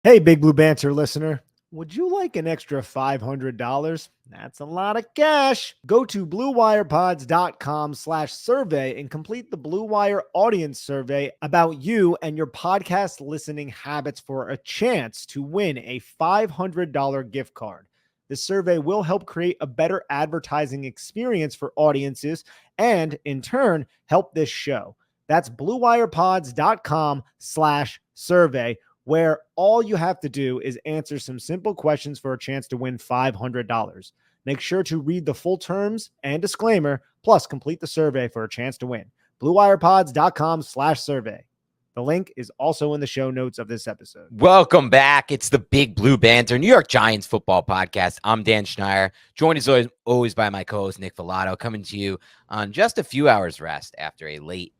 Hey, Big Blue Banter listener. Would you like an extra $500? That's a lot of cash. Go to bluewirepods.com/survey and complete the Blue Wire audience survey about you and your podcast listening habits for a chance to win a $500 gift card. This survey will help create a better advertising experience for audiences and, in turn, help this show. That's bluewirepods.com/survey, where all you have to do is answer some simple questions for a chance to win $500. Make sure to read the full terms and disclaimer, plus complete the survey for a chance to win. bluewirepods.com/survey. The link is also in the show notes of this episode. Welcome back. It's the Big Blue Banter, New York Giants football podcast. I'm Dan Schneier, joined as always by my co-host Nick Filato, coming to you on just a few hours rest after a late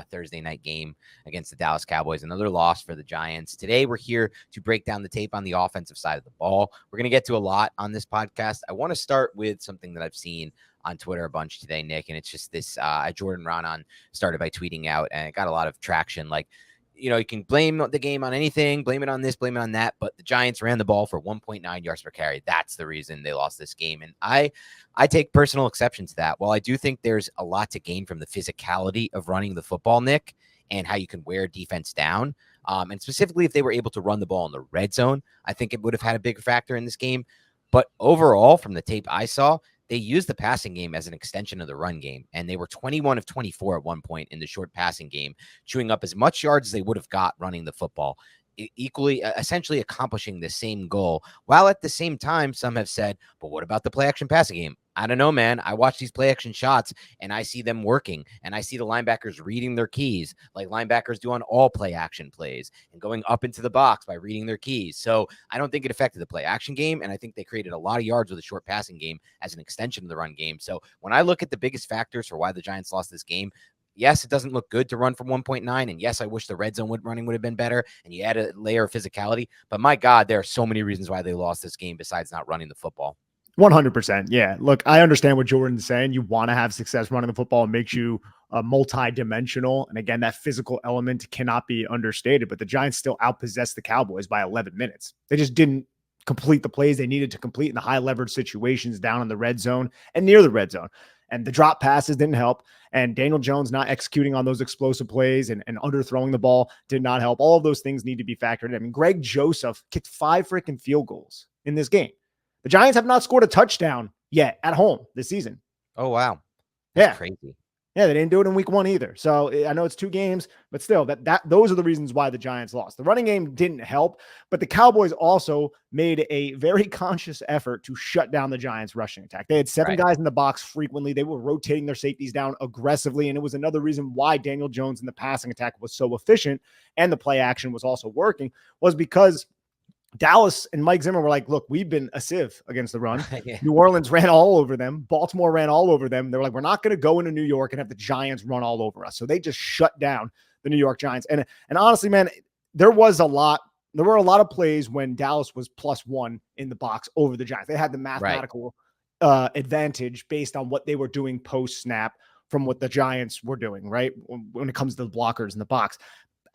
Thursday night game against the Dallas Cowboys, another loss for the Giants. Today, we're here to break down the tape on the offensive side of the ball. We're going to get to a lot on this podcast. I want to start with something that I've seen on Twitter a bunch today, Nick, and it's just this Jordan Ronan started by tweeting out, and it got a lot of traction. Like, you know, you can blame the game on anything, blame it on this, blame it on that, but the Giants ran the ball for 1.9 yards per carry. That's the reason they lost this game. And I take personal exception to that. While I do think there's a lot to gain from the physicality of running the football, Nick, and how you can wear defense down, and specifically if they were able to run the ball in the red zone, I think it would have had a big factor in this game. But overall, from the tape I saw, they used the passing game as an extension of the run game, and they were 21 of 24 at one point in the short passing game, chewing up as much yards as they would have got running the football, equally, essentially accomplishing the same goal, while at the same time, some have said, but what about the play action passing game? I don't know, man. I watch these play action shots and I see them working, and I see the linebackers reading their keys like linebackers do on all play action plays and going up into the box by reading their keys. So I don't think it affected the play action game, and I think they created a lot of yards with a short passing game as an extension of the run game. So when I look at the biggest factors for why the Giants lost this game, yes, it doesn't look good to run from 1.9. And yes, I wish the red zone running would have been better and you add a layer of physicality. But my God, there are so many reasons why they lost this game besides not running the football. 100%. Yeah. Look, I understand what Jordan's saying. You want to have success running the football. It makes you multi-dimensional. And again, that physical element cannot be understated. But the Giants still outpossessed the Cowboys by 11 minutes. They just didn't complete the plays they needed to complete in the high leverage situations down in the red zone and near the red zone. And the drop passes didn't help. And Daniel Jones not executing on those explosive plays and underthrowing the ball did not help. All of those things need to be factored in. I mean, Greg Joseph kicked 5 freaking field goals in this game. The Giants have not scored a touchdown yet at home this season. Oh, wow. That's crazy. Yeah, they didn't do it in week 1 either. So I know it's 2 games, but still, those are the reasons why the Giants lost. The running game didn't help, but the Cowboys also made a very conscious effort to shut down the Giants' rushing attack. They had 7 guys in the box frequently. They were rotating their safeties down aggressively, and it was another reason why Daniel Jones in the passing attack was so efficient and the play action was also working, was because Dallas and Mike Zimmer were like, look, we've been a sieve against the run. Yeah. New Orleans ran all over them. Baltimore ran all over them. They were like, we're not going to go into New York and have the Giants run all over us. So they just shut down the New York Giants. And honestly, man, there were a lot of plays when Dallas was +1 in the box over the Giants. They had the mathematical advantage based on what they were doing post-snap from what the Giants were doing, right? When it comes to the blockers in the box.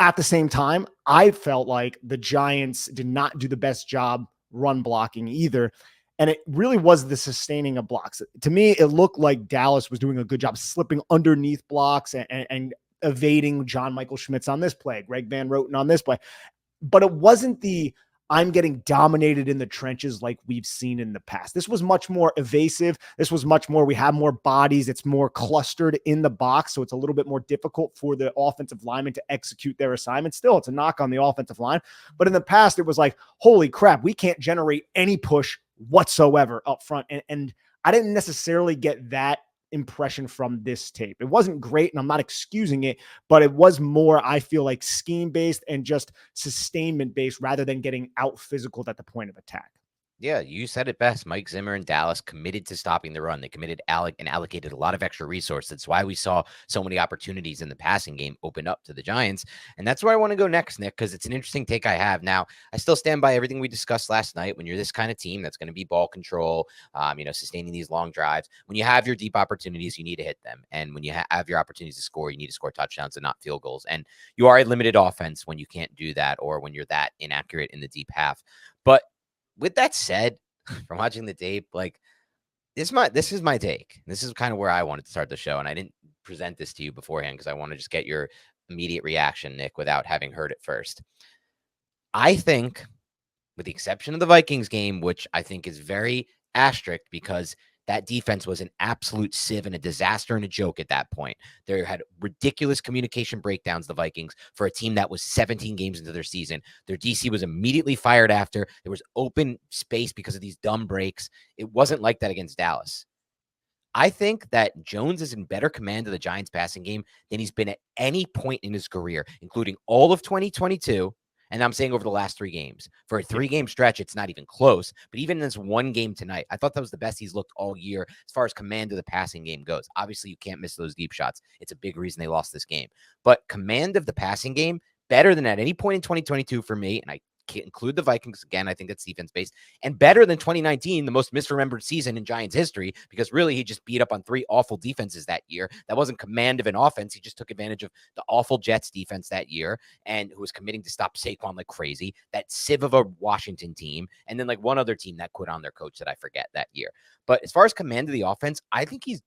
At the same time, I felt like the Giants did not do the best job run blocking either. And it really was the sustaining of blocks. To me, it looked like Dallas was doing a good job slipping underneath blocks and evading John Michael Schmitz on this play, Greg Van Roten on this play. But it wasn't the I'm getting dominated in the trenches like we've seen in the past. This was much more evasive. This was much more, we have more bodies. It's more clustered in the box. So it's a little bit more difficult for the offensive linemen to execute their assignment. Still, it's a knock on the offensive line. But in the past, it was like, holy crap, we can't generate any push whatsoever up front. And I didn't necessarily get that impression from this tape. It wasn't great, and I'm not excusing it, but it was more, I feel like, scheme based and just sustainment based rather than getting out physical at the point of attack. Yeah, you said it best. Mike Zimmer and Dallas committed to stopping the run. They committed and allocated a lot of extra resources. That's why we saw so many opportunities in the passing game open up to the Giants. And that's where I want to go next, Nick, because it's an interesting take I have. Now, I still stand by everything we discussed last night. When you're this kind of team that's going to be ball control, sustaining these long drives, when you have your deep opportunities, you need to hit them. And when you have your opportunities to score, you need to score touchdowns and not field goals. And you are a limited offense when you can't do that or when you're that inaccurate in the deep half. But with that said, from watching the tape, like this is my take. This is kind of where I wanted to start the show, and I didn't present this to you beforehand because I want to just get your immediate reaction, Nick, without having heard it first. I think, with the exception of the Vikings game, which I think is very asterisk because that defense was an absolute sieve and a disaster and a joke at that point. They had ridiculous communication breakdowns, the Vikings, for a team that was 17 games into their season. Their DC was immediately fired after. There was open space because of these dumb breaks. It wasn't like that against Dallas. I think that Jones is in better command of the Giants passing game than he's been at any point in his career, including all of 2022. And I'm saying over the last 3 games. For a 3-game stretch, it's not even close. But even in this one game tonight, I thought that was the best he's looked all year as far as command of the passing game goes. Obviously, you can't miss those deep shots. It's a big reason they lost this game. But command of the passing game, better than at any point in 2022 for me. And I can't include the Vikings again. I think that's defense based, and better than 2019, the most misremembered season in Giants history, because really he just beat up on 3 awful defenses that year. That wasn't command of an offense. He just took advantage of the awful Jets defense that year and who was committing to stop Saquon like crazy. That sieve of a Washington team, and then like one other team that quit on their coach that I forget that year. But as far as command of the offense, I think he's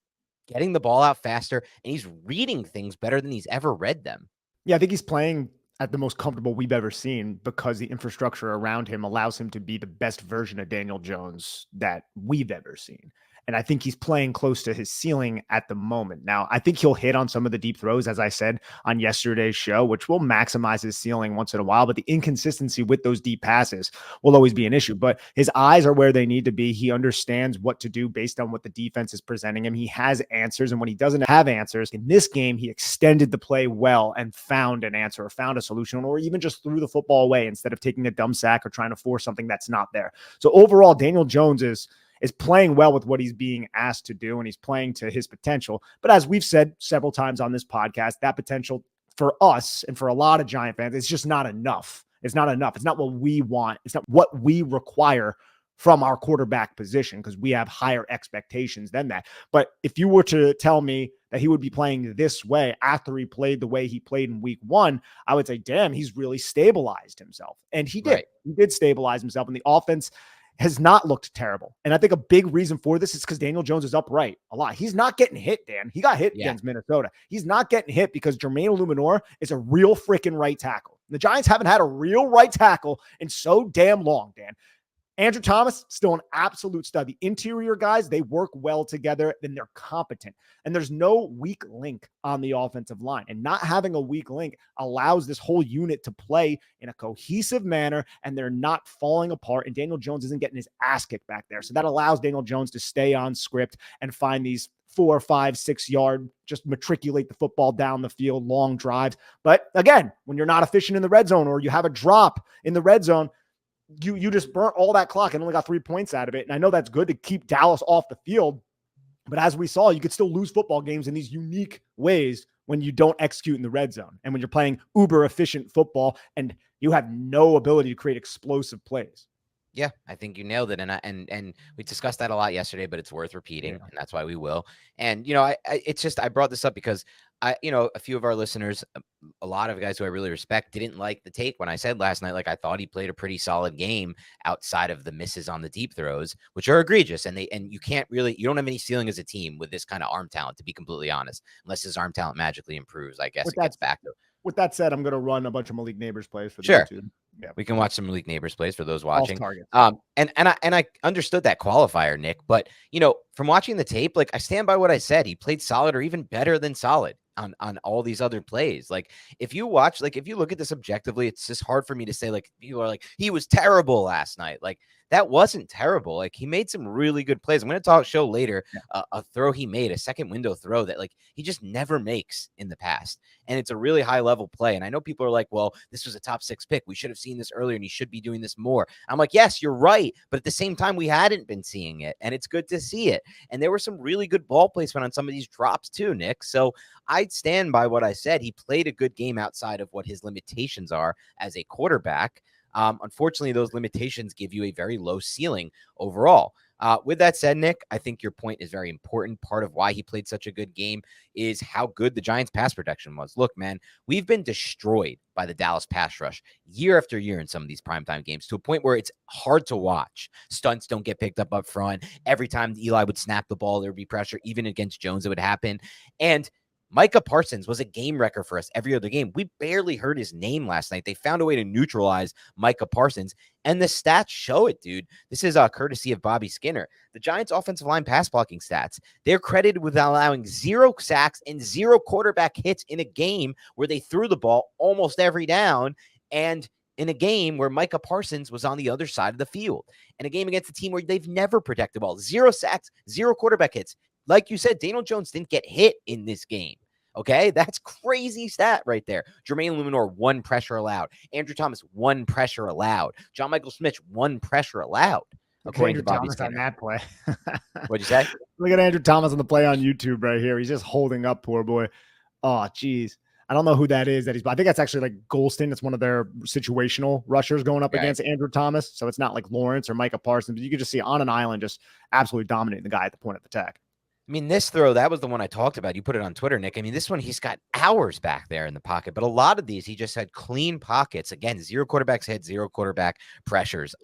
getting the ball out faster and he's reading things better than he's ever read them. Yeah, I think he's playing at the most comfortable we've ever seen because the infrastructure around him allows him to be the best version of Daniel Jones that we've ever seen. And I think he's playing close to his ceiling at the moment. Now, I think he'll hit on some of the deep throws, as I said on yesterday's show, which will maximize his ceiling once in a while. But the inconsistency with those deep passes will always be an issue. But his eyes are where they need to be. He understands what to do based on what the defense is presenting him. He has answers. And when he doesn't have answers, in this game, he extended the play well and found an answer or found a solution, or even just threw the football away instead of taking a dumb sack or trying to force something that's not there. So overall, Daniel Jones is playing well with what he's being asked to do, and he's playing to his potential. But as we've said several times on this podcast, that potential for us and for a lot of Giant fans, it's just not enough. It's not enough. It's not what we want. It's not what we require from our quarterback position, because we have higher expectations than that. But if you were to tell me that he would be playing this way after he played the way he played in week 1, I would say, damn, he's really stabilized himself. And he did. Right. He did stabilize himself, and the offense has not looked terrible. And I think a big reason for this is because Daniel Jones is upright a lot. He's not getting hit, Dan. He got hit against Minnesota. He's not getting hit because Jermaine Illuminor is a real freaking right tackle. The Giants haven't had a real right tackle in so damn long, Dan. Andrew Thomas, still an absolute stud. The interior guys, they work well together, then they're competent. And there's no weak link on the offensive line. And not having a weak link allows this whole unit to play in a cohesive manner, and they're not falling apart. And Daniel Jones isn't getting his ass kicked back there. So that allows Daniel Jones to stay on script and find these 4, 5, 6 yard, just matriculate the football down the field, long drives. But again, when you're not efficient in the red zone, or you have a drop in the red zone, you just burnt all that clock and only got 3 points out of it. And I know that's good to keep Dallas off the field, but as we saw, you could still lose football games in these unique ways when you don't execute in the red zone and when you're playing uber efficient football and you have no ability to create explosive plays. Yeah, I think you nailed it. And we discussed that a lot yesterday, but it's worth repeating, and that's why we will. And, I brought this up because a few of our listeners, a lot of guys who I really respect, didn't like the take when I said last night, like, I thought he played a pretty solid game outside of the misses on the deep throws, which are egregious. And you don't have any ceiling as a team with this kind of arm talent, to be completely honest, unless his arm talent magically improves. I guess it gets back to. With that said, I'm going to run a bunch of Malik Neighbors plays for the YouTube. Yeah, we can watch some Malik Neighbors plays for those watching. And I understood that qualifier, Nick, but from watching the tape, like, I stand by what I said. He played solid or even better than solid on all these other plays. Like, if you look at this objectively, it's just hard for me to say, like, people are like, he was terrible last night. Like, that wasn't terrible. Like, he made some really good plays. I'm going to show later a throw he made, a second window throw that like he just never makes in the past. And it's a really high level play. And I know people are like, well, this was a top 6 pick. We should have seen this earlier and he should be doing this more. I'm like, yes, you're right. But at the same time, we hadn't been seeing it. And it's good to see it. And there were some really good ball placement on some of these drops too, Nick. So I'd stand by what I said. He played a good game outside of what his limitations are as a quarterback. Unfortunately, those limitations give you a very low ceiling overall. With that said, Nick, I think your point is very important. Part of why he played such a good game is how good the Giants' pass protection was. Look, man, we've been destroyed by the Dallas pass rush year after year in some of these primetime games to a point where it's hard to watch. Stunts don't get picked up front. Every time Eli would snap the ball, there would be pressure. Even against Jones, it would happen. And Micah Parsons was a game wrecker for us every other game. We barely heard his name last night. They found a way to neutralize Micah Parsons, and the stats show it, dude. This is courtesy of Bobby Skinner. The Giants' offensive line pass blocking stats, they're credited with allowing 0 sacks and 0 quarterback hits in a game where they threw the ball almost every down, and in a game where Micah Parsons was on the other side of the field. In a game against a team where they've never protected the ball. 0 sacks, 0 quarterback hits. Like you said, Daniel Jones didn't get hit in this game. Okay, that's crazy stat right there. Jermaine Luminor, 1 pressure allowed. Andrew Thomas, 1 pressure allowed. John Michael Schmitz, 1 pressure allowed, according to Bobby Skinner. On that play. What'd you say? Look at Andrew Thomas on the play on YouTube right here. He's just holding up, poor boy. Oh, geez. I don't know who that is. I think that's actually like Golston. It's one of their situational rushers going up against Andrew Thomas. So it's not like Lawrence or Micah Parsons, but you could just see on an island just absolutely dominating the guy at the point of attack. I mean, this throw, that was the one I talked about. You put it on Twitter, Nick. I mean, this one, he's got hours back there in the pocket, but a lot of these, he just had clean pockets. Again, 0 quarterbacks hit, 0 quarterback pressures.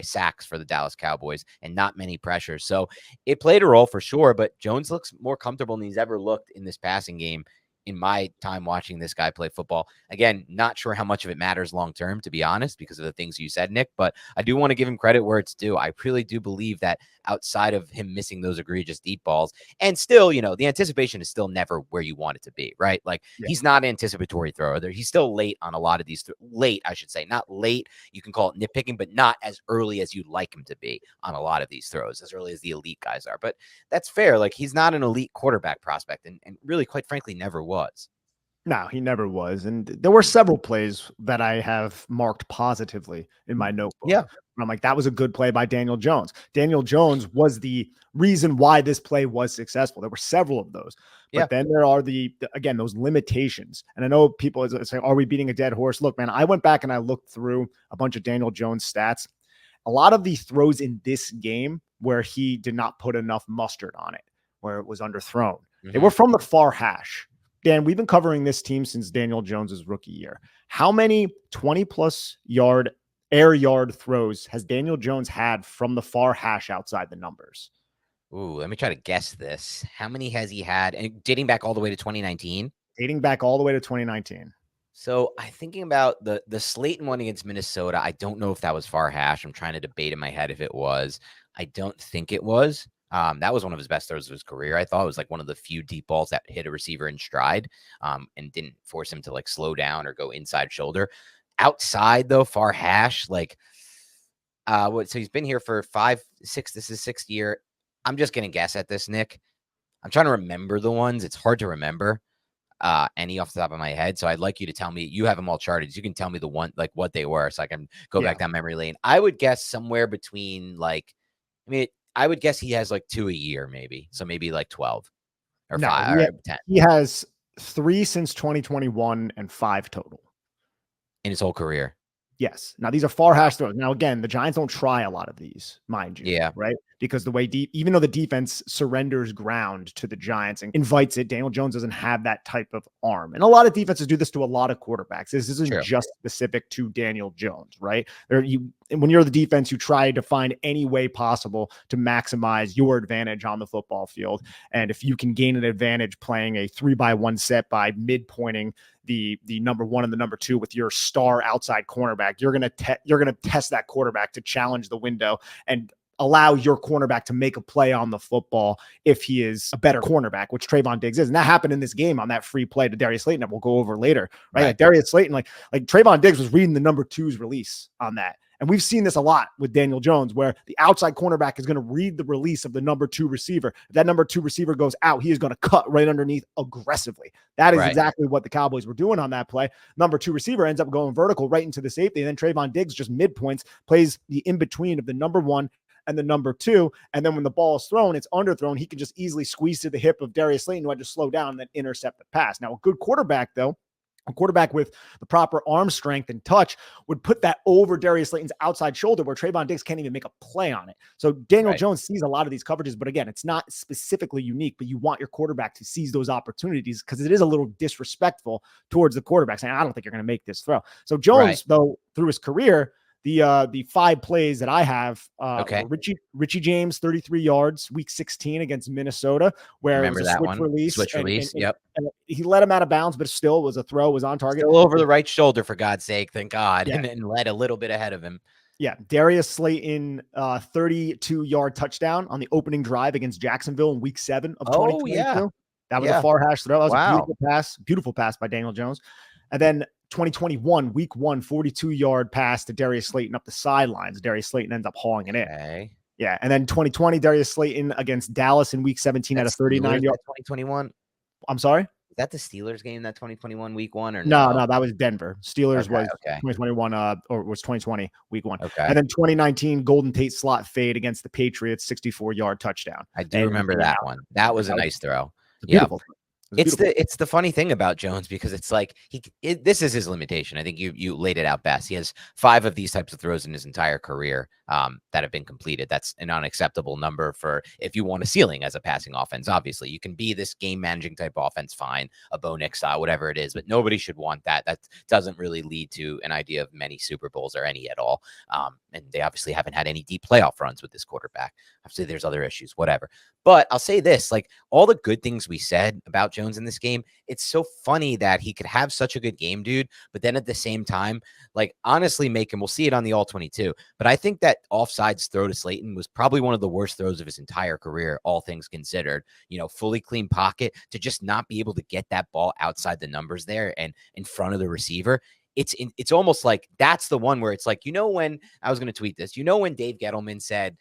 Sacks for the Dallas Cowboys, and not many pressures. So it played a role for sure, but Jones looks more comfortable than he's ever looked in this passing game in my time watching this guy play football. Again, not sure how much of it matters long-term, to be honest, because of the things you said, Nick, but I do want to give him credit where it's due. I really do believe that outside of him missing those egregious deep balls, and still, the anticipation is still never where you want it to be, right? Like, he's not an anticipatory thrower. He's still late on a lot of these, late, I should say, not late. You can call it nitpicking, but not as early as you'd like him to be on a lot of these throws, as early as the elite guys are. But that's fair. Like, he's not an elite quarterback prospect, and really, quite frankly, never was. No, he never was. And there were several plays that I have marked positively in my notebook. Yeah. I'm like, that was a good play by Daniel Jones. Daniel Jones was the reason why this play was successful. There were several of those. But then there are again, those limitations. And I know people say, are we beating a dead horse? Look, man, I went back and I looked through a bunch of Daniel Jones stats. A lot of the throws in this game where he did not put enough mustard on it, where it was underthrown, they were from the far hash. Dan, we've been covering this team since Daniel Jones's rookie year. How many 20-plus air yard throws has Daniel Jones had from the far hash outside the numbers? Ooh, let me try to guess this. How many has he had? And dating back all the way to 2019? Dating back all the way to 2019. So I'm thinking about the Slayton one against Minnesota. I don't know if that was far hash. I'm trying to debate in my head if it was. I don't think it was. That was one of his best throws of his career. I thought it was like one of the few deep balls that hit a receiver in stride and didn't force him to like slow down or go inside shoulder. Outside though, far hash, like so he's been here for 5, 6. This is 6th year. I'm just gonna guess at this, Nick. I'm trying to remember the ones. It's hard to remember any off the top of my head. So I'd like you to tell me, you have them all charted. You can tell me the one, like what they were, so I can go back down memory lane. I would guess somewhere between I would guess he has like 2 a year, maybe. So maybe like 12 or 5 or 10. He has 3 since 2021 and 5 total in his whole career. Yes. Now, these are far hash throws. Now, again, the Giants don't try a lot of these, mind you. Yeah. Right? Because the way even though the defense surrenders ground to the Giants and invites it, Daniel Jones doesn't have that type of arm. And a lot of defenses do this to a lot of quarterbacks. This isn't just specific to Daniel Jones, right? When you're the defense, you try to find any way possible to maximize your advantage on the football field. And if you can gain an advantage playing a 3-by-1 set by midpointing the number 1 and the number 2 with your star outside cornerback, you're gonna test that quarterback to challenge the window and allow your cornerback to make a play on the football if he is a better cornerback, which Trayvon Diggs is. And that happened in this game on that free play to Darius Slayton that we'll go over later, right? Like Darius Slayton, like Trayvon Diggs was reading the number 2's release on that. And we've seen this a lot with Daniel Jones, where the outside cornerback is going to read the release of the number 2 receiver. If that number 2 receiver goes out, he is going to cut right underneath aggressively. That is exactly what the Cowboys were doing on that play. Number 2 receiver ends up going vertical right into the safety. And then Trayvon Diggs just midpoints, plays the in-between of the number 1 and the number 2. And then when the ball is thrown, it's underthrown. He can just easily squeeze to the hip of Darius Slayton, who had to slow down and then intercept the pass. Now, a good quarterback, though, a quarterback with the proper arm strength and touch would put that over Darius Slayton's outside shoulder where Trayvon Diggs can't even make a play on it. So Daniel Jones sees a lot of these coverages, but again, it's not specifically unique, but you want your quarterback to seize those opportunities because it is a little disrespectful towards the quarterback saying, I don't think you're going to make this throw. So Jones, though, through his career, the 5 plays that I have, Richie James, 33 yards, week 16 against Minnesota, where it was a switch release. And he let him out of bounds, but still was a throw, was on target. Still over the right shoulder, for God's sake, thank God, and led a little bit ahead of him. Yeah, Darius Slayton, 32-yard touchdown on the opening drive against Jacksonville in week 7 of 2022. That was a far hash throw. That was a beautiful pass by Daniel Jones. And then 2021, week 1, 42-yard pass to Darius Slayton up the sidelines. Darius Slayton ends up hauling it in. Yeah. And then 2020, Darius Slayton against Dallas in week 17 at a 39-yard. 2021. I'm sorry? Is that the Steelers game, that 2021 week 1? Or no, that was Denver. Steelers was 2021 or was 2020 week 1. And then 2019 Golden Tate slot fade against the Patriots, 64-yard touchdown. I do remember that one. That was a nice throw. Beautiful. It's the funny thing about Jones, because it's like this is his limitation. I think you laid it out best. He has 5 of these types of throws in his entire career that have been completed. That's an unacceptable number for if you want a ceiling as a passing offense. Obviously, you can be this game managing type offense, fine, a Bo Nix style, whatever it is, but nobody should want that. That doesn't really lead to an idea of many Super Bowls or any at all. And they obviously haven't had any deep playoff runs with this quarterback. Obviously, there's other issues, whatever. But I'll say this, like all the good things we said about Jones in this game, it's so funny that he could have such a good game, dude, but then at the same time, like honestly make him, we'll see it on the all 22, but I think that offsides throw to Slayton was probably one of the worst throws of his entire career, all things considered. Fully clean pocket to just not be able to get that ball outside the numbers there and in front of the receiver. It's almost like that's the one where it's like, when I was going to tweet this, when Dave Gettleman said,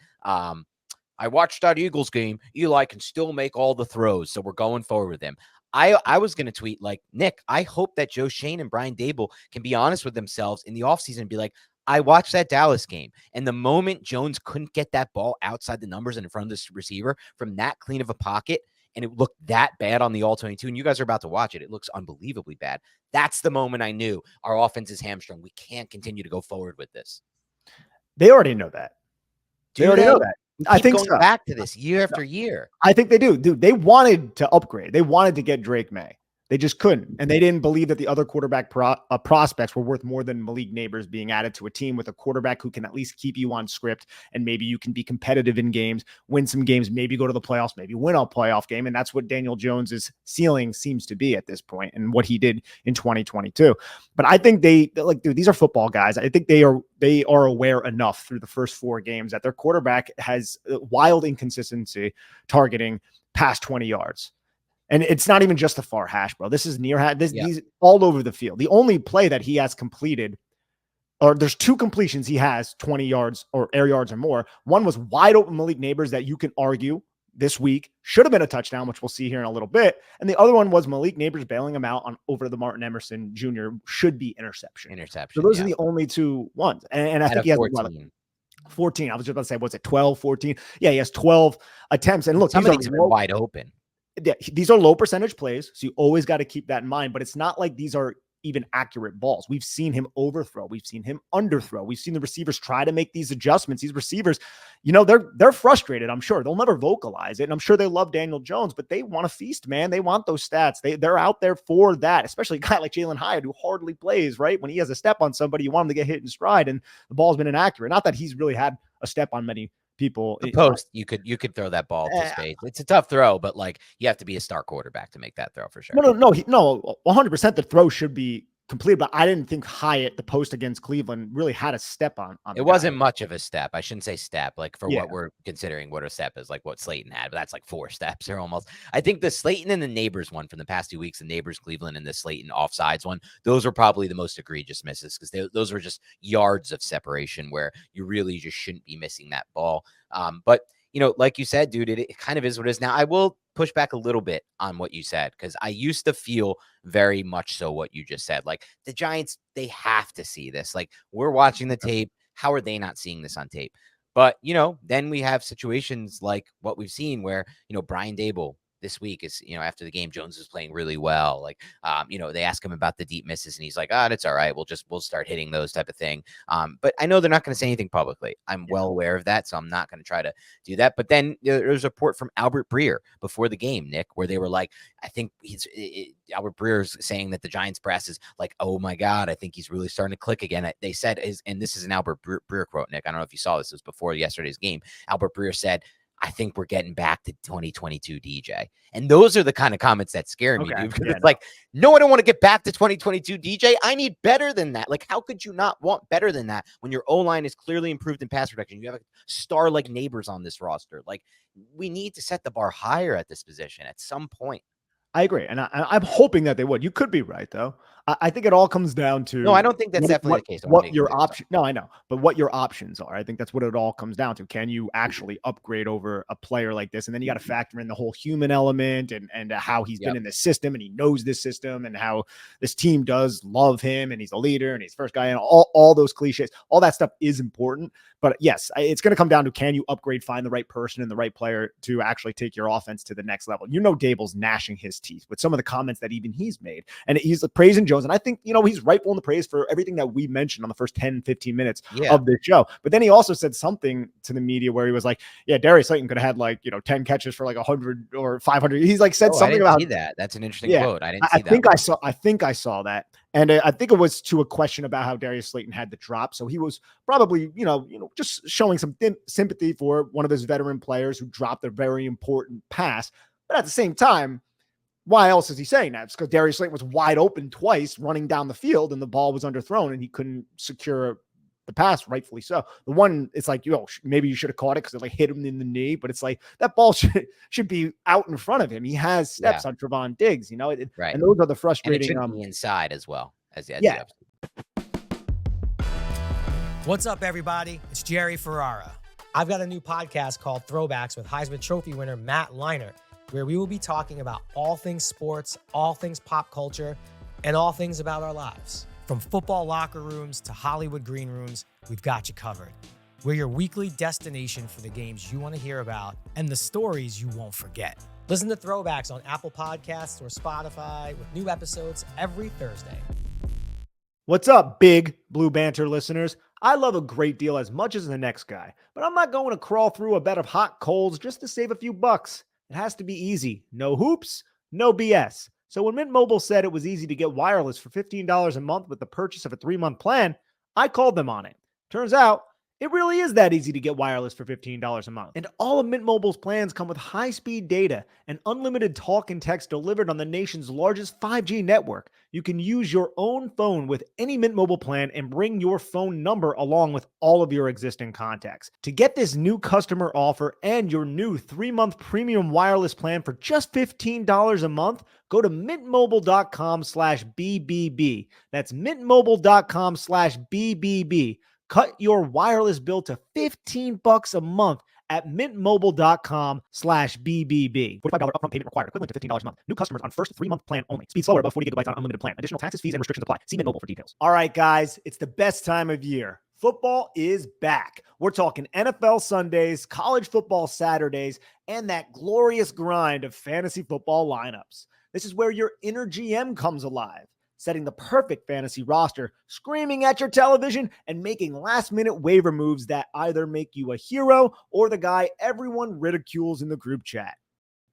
I watched that Eagles game. Eli can still make all the throws, so we're going forward with him. I was going to tweet like, Nick, I hope that Joe Shane and Brian Dable can be honest with themselves in the offseason and be like, I watched that Dallas game, and the moment Jones couldn't get that ball outside the numbers and in front of this receiver from that clean of a pocket, and it looked that bad on the all 22, and you guys are about to watch it. It looks unbelievably bad. That's the moment I knew our offense is hamstrung. We can't continue to go forward with this. They already know that. They already know that. I think going back to this year after year. I think they do. Dude, they wanted to upgrade. They wanted to get Drake May. They just couldn't. And they didn't believe that the other quarterback prospects were worth more than Malik Neighbors being added to a team with a quarterback who can at least keep you on script. And maybe you can be competitive in games, win some games, maybe go to the playoffs, maybe win a playoff game. And that's what Daniel Jones's ceiling seems to be at this point and what he did in 2022. But I think dude, these are football guys. I think they are aware enough through the first 4 games that their quarterback has wild inconsistency targeting past 20 yards. And it's not even just the far hash, bro. This is near hash. These all over the field. The only play that he has completed, or there's 2 completions he has 20 yards or air yards or more. One was wide open Malik Neighbors that you can argue this week should have been a touchdown, which we'll see here in a little bit. And the other one was Malik Neighbors bailing him out on over the Martin Emerson Jr. should be interception. So those are the only 2 ones. And I think he has 14. I was just about to say, what's it, 12, 14? Yeah, he has 12 attempts. And look, some of these are wide open. Yeah, these are low percentage plays, so you always got to keep that in mind. But it's not like these are even accurate balls. We've seen him overthrow. We've seen him underthrow. We've seen the receivers try to make these adjustments. These receivers, they're frustrated. I'm sure they'll never vocalize it, and I'm sure they love Daniel Jones, but they want to feast, man. They want those stats. They're out there for that. Especially a guy like Jalen Hyatt who hardly plays. Right when he has a step on somebody, you want him to get hit in stride, and the ball's been inaccurate. Not that he's really had a step on many people. The post, you could throw that ball to space. It's a tough throw, but you have to be a star quarterback to make that throw for sure. No, 100%. The throw should be completed, but I didn't think Hyatt, the post against Cleveland, really had a step on It wasn't much of a step. I shouldn't say step, like for Yeah. what we're considering what a step is, like what Slayton had, but that's like 4 steps or almost. I think the Slayton and the Neighbors one from the past 2 weeks, the Neighbors Cleveland and the Slayton offsides one, those were probably the most egregious misses because those were just yards of separation where you really just shouldn't be missing that ball. But you know, like you said, dude, it kind of is what it is. Now, I will push back a little bit on what you said because I used to feel very much so what you just said. Like the Giants, they have to see this. Like we're watching the tape. How are they not seeing this on tape? But, you know, then we have situations like what we've seen where, you know, Brian Dable this week is, you know, after the game, Jones is playing really well. Like, you know, they ask him about the deep misses and he's like, it's all right. We'll start hitting those type of thing. But I know they're not going to say anything publicly. I'm well aware of that. So I'm not going to try to do that. But then there's a report from Albert Breer before the game, Nick, where they were like, I think Albert Breer's saying that the Giants brass is like, oh my God, I think he's really starting to click again. They said, and this is an Albert Breer quote, Nick. I don't know if you saw this. It was before yesterday's game. Albert Breer said, I think we're getting back to 2022 DJ. And those are the kind of comments that scare me, dude. Because it's like, no, I don't want to get back to 2022 DJ. I need better than that. Like, how could you not want better than that when your O-line is clearly improved in pass protection? You have a star like Neighbors on this roster. Like, we need to set the bar higher at this position at some point. I agree. And I'm hoping that they would. You could be right, though. I think it all comes down to no, I don't think that's definitely the case. What your option? No, I know, but what your options are. I think that's what it all comes down to. Can you actually upgrade over a player like this? And then you got to factor in the whole human element and how he's been in this system and he knows this system and how this team does love him and he's a leader and he's first guy and all those cliches. All that stuff is important. But yes, it's going to come down to can you upgrade, find the right person and the right player to actually take your offense to the next level. You know, Dable's gnashing his teeth with some of the comments that even he's made. And he's praising Jones. And I think, you know, he's rightful in the praise for everything that we mentioned on the first 10, 15 minutes of this show. But then he also said something to the media where he was like, yeah, Darius Slayton could have had like, you know, 10 catches for like 100 or 500. He's like said something about that. That's an interesting quote. I didn't see that. I think I saw that. And I think it was to a question about how Darius Slayton had the drop. So he was probably, you know, just showing some sympathy for one of his veteran players who dropped a very important pass. But at the same time, why else is he saying that? It's because Darius Slayton was wide open twice running down the field and the ball was underthrown and he couldn't secure the pass, rightfully so. The one, it's like, maybe you should have caught it because it like hit him in the knee, but it's like that ball should be out in front of him. He has steps on Trevon Diggs, you know, right. And those are the frustrating. And it should be inside as well as What's up, everybody? It's Jerry Ferrara. I've got a new podcast called Throwbacks with Heisman Trophy winner Matt Leinart, where we will be talking about all things sports, all things pop culture, and all things about our lives. From football locker rooms to Hollywood green rooms, we've got you covered. We're your weekly destination for the games you want to hear about and the stories you won't forget. Listen to Throwbacks on Apple Podcasts or Spotify with new episodes every Thursday. What's up, big Blue Banter listeners? I love a great deal as much as the next guy, but I'm not going to crawl through a bed of hot coals just to save a few bucks. It has to be easy. No hoops, no BS. So when Mint Mobile said it was easy to get wireless for $15 a month with the purchase of a 3-month plan, I called them on it. Turns out, it really is that easy to get wireless for $15 a month. And all of Mint Mobile's plans come with high-speed data and unlimited talk and text delivered on the nation's largest 5G network. You can use your own phone with any Mint Mobile plan and bring your phone number along with all of your existing contacts. To get this new customer offer and your new 3-month premium wireless plan for just $15 a month, go to mintmobile.com/BBB. That's mintmobile.com/BBB. Cut your wireless bill to $15 a month at mintmobile.com/BBB. $45 upfront payment required, equivalent to $15 a month. New customers on first 3-month plan only. Speed slower above 40 gigabytes on unlimited plan. Additional taxes, fees, and restrictions apply. See Mint Mobile for details. All right, guys, it's the best time of year. Football is back. We're talking NFL Sundays, college football Saturdays, and that glorious grind of fantasy football lineups. This is where your inner GM comes alive, setting the perfect fantasy roster, screaming at your television, and making last-minute waiver moves that either make you a hero or the guy everyone ridicules in the group chat.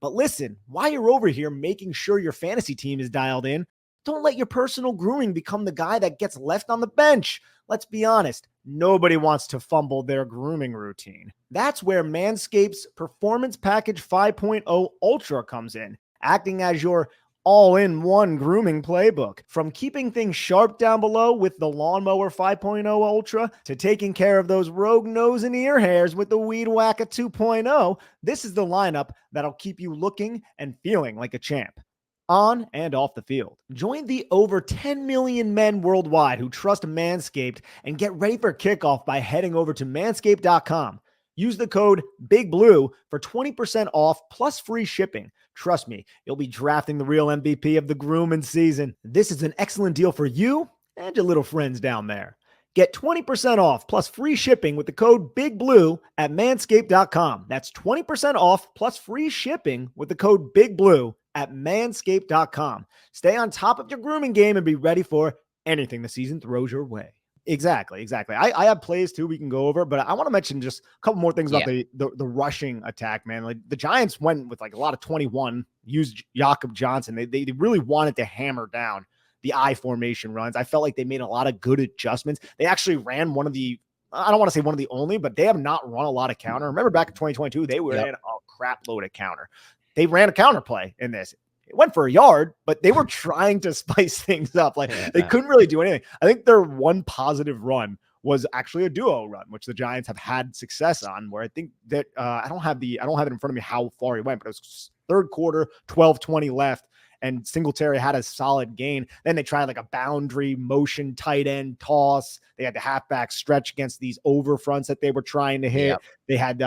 But listen, while you're over here making sure your fantasy team is dialed in, don't let your personal grooming become the guy that gets left on the bench. Let's be honest, nobody wants to fumble their grooming routine. That's where Manscaped's Performance Package 5.0 Ultra comes in, acting as your all-in-one grooming playbook. From keeping things sharp down below with the Lawnmower 5.0 Ultra to taking care of those rogue nose and ear hairs with the Weed Whacker 2.0, this is the lineup that'll keep you looking and feeling like a champ, on and off the field. Join the over 10 million men worldwide who trust Manscaped and get ready for kickoff by heading over to manscaped.com. Use the code BIGBLUE for 20% off plus free shipping. Trust me, you'll be drafting the real MVP of the grooming season. This is an excellent deal for you and your little friends down there. Get 20% off plus free shipping with the code BIGBLUE at manscaped.com. That's 20% off plus free shipping with the code BIGBLUE at manscaped.com. Stay on top of your grooming game and be ready for anything the season throws your way. Exactly. I have plays too we can go over, but I want to mention just a couple more things about the rushing attack, man. Like the Giants went with like a lot of 21, used Jakob Johnson. They really wanted to hammer down the I formation runs. I felt like they made a lot of good adjustments. They actually ran one of the, I don't want to say one of the only, but they have not run a lot of counter. Remember back in 2022, they were in a crap load of counter. They ran a counter play in this. It went for a yard, but they were trying to spice things up. Like they couldn't really do anything. I think their one positive run was actually a duo run, which the Giants have had success on, where I think that I don't have it in front of me how far he went, but it was third quarter, 12-20 left, and Singletary had a solid gain. Then they tried like a boundary motion tight end toss. They had the halfback stretch against these over fronts that they were trying to hit. They had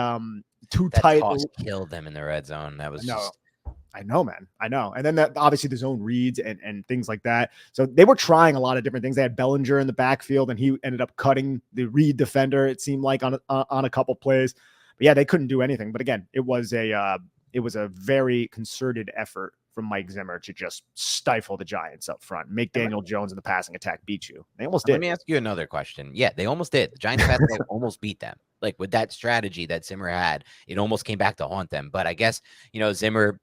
two tight toss killed them in the red zone. That was I know, man. I know. And then that obviously the zone reads and things like that. So they were trying a lot of different things. They had Bellinger in the backfield, and he ended up cutting the read defender, it seemed like, on a couple plays. But yeah, they couldn't do anything. But again, it was a very concerted effort from Mike Zimmer to just stifle the Giants up front, make Daniel Jones in the passing attack beat you. They almost did. Let me ask you another question. Yeah, they almost did. The Giants passing attack almost beat them. Like with that strategy that Zimmer had, it almost came back to haunt them. But I guess, Zimmer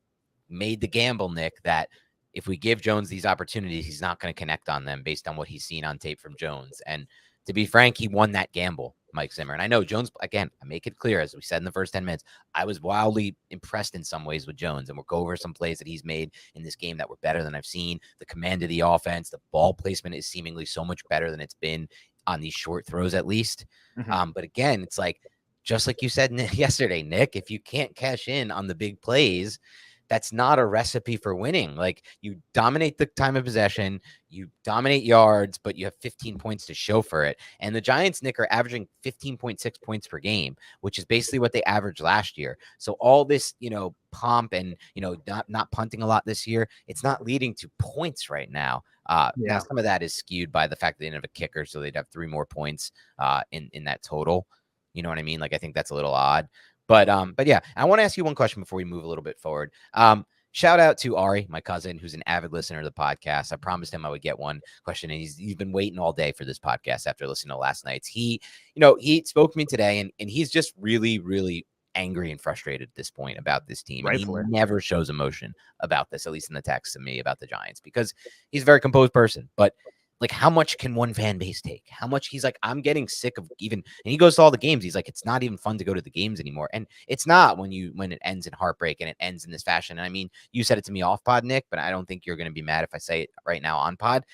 made the gamble, Nick, that if we give Jones these opportunities, he's not going to connect on them based on what he's seen on tape from Jones. And to be frank, he won that gamble, Mike Zimmer. And I know Jones, again, I make it clear, as we said in the first 10 minutes, I was wildly impressed in some ways with Jones. And we'll go over some plays that he's made in this game that were better than I've seen. The command of the offense, the ball placement is seemingly so much better than it's been on these short throws, at least. But again, it's like, just like you said yesterday, Nick, if you can't cash in on the big plays, that's not a recipe for winning. Like, you dominate the time of possession, you dominate yards, but you have 15 points to show for it. And the Giants, Nick, are averaging 15.6 points per game, which is basically what they averaged last year. So all this, pomp and, not punting a lot this year, it's not leading to points right now. Now some of that is skewed by the fact that they didn't have a kicker, so they'd have 3 more points in that total. You know what I mean? Like, I think that's a little odd. But yeah, I want to ask you one question before we move a little bit forward. Shout out to Ari, my cousin, who's an avid listener of the podcast. I promised him I would get one question, and he's been waiting all day for this podcast after listening to last night's. He spoke to me today, and he's just really, really angry and frustrated at this point about this team. And he never shows emotion about this, at least in the text to me about the Giants, because he's a very composed person. But like, how much can one fan base take? How much? He's like, I'm getting sick of and he goes to all the games. He's like, it's not even fun to go to the games anymore. And it's not when it ends in heartbreak and it ends in this fashion. And I mean, you said it to me off pod, Nick, but I don't think you're going to be mad if I say it right now on pod.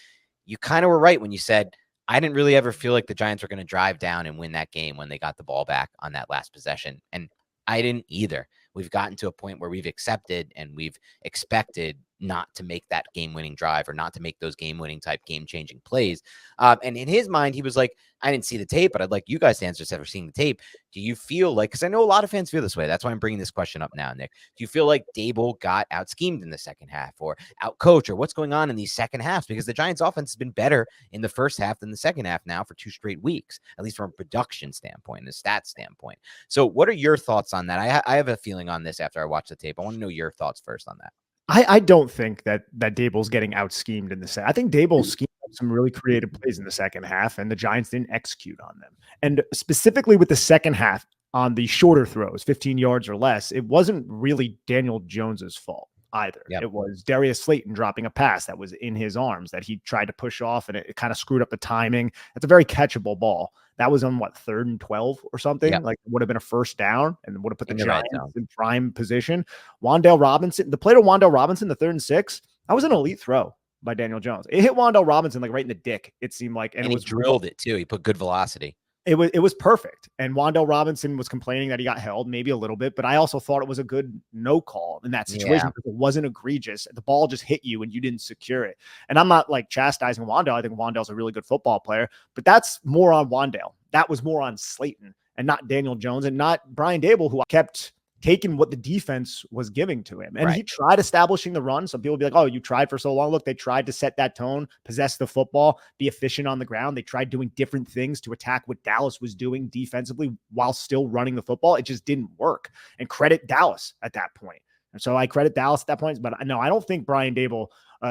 You kind of were right when you said, I didn't really ever feel like the Giants were going to drive down and win that game when they got the ball back on that last possession. And I didn't either. We've gotten to a point where we've accepted and we've expected not to make that game-winning drive or not to make those game-winning type game-changing plays. And in his mind, he was like, I didn't see the tape, but I'd like you guys to answer after seeing the tape. Do you feel like, because I know a lot of fans feel this way, that's why I'm bringing this question up now, Nick. Do you feel like Dable got out-schemed in the second half or out-coached, or what's going on in these second halves? Because the Giants offense has been better in the first half than the second half now for 2 straight weeks, at least from a production standpoint and a stats standpoint. So what are your thoughts on that? I have a feeling on this after I watch the tape. I want to know your thoughts first on that. I don't think that Dable's getting out schemed in the second. I think Dable schemed up some really creative plays in the second half, and the Giants didn't execute on them. And specifically with the second half on the shorter throws, 15 yards or less, it wasn't really Daniel Jones's fault either. Yep. It was Darius Slayton dropping a pass that was in his arms that he tried to push off, and it kind of screwed up the timing. It's a very catchable ball. That was on 3rd and 12 or something. Yep. Like, it would have been a first down and would have put the Giants in prime position. The play to Wan'Dale Robinson, the 3rd and 6, That was an elite throw by Daniel Jones. It hit Wan'Dale Robinson like right in the dick, it seemed like. And it he was drilled it too. He put good velocity. It was perfect. And Wan'Dale Robinson was complaining that he got held maybe a little bit, but I also thought it was a good no call in that situation because it wasn't egregious. The ball just hit you and you didn't secure it. And I'm not like chastising Wan'Dale. I think Wan'Dale's a really good football player, but that's more on Wan'Dale. That was more on Slayton and not Daniel Jones and not Brian Dable, who kept taking what the defense was giving to him. And he tried establishing the run. Some people be like, oh, you tried for so long. Look, they tried to set that tone, possess the football, be efficient on the ground. They tried doing different things to attack what Dallas was doing defensively while still running the football. It just didn't work. And credit Dallas at that point. And so I credit Dallas at that point. But no, I don't think Brian Dable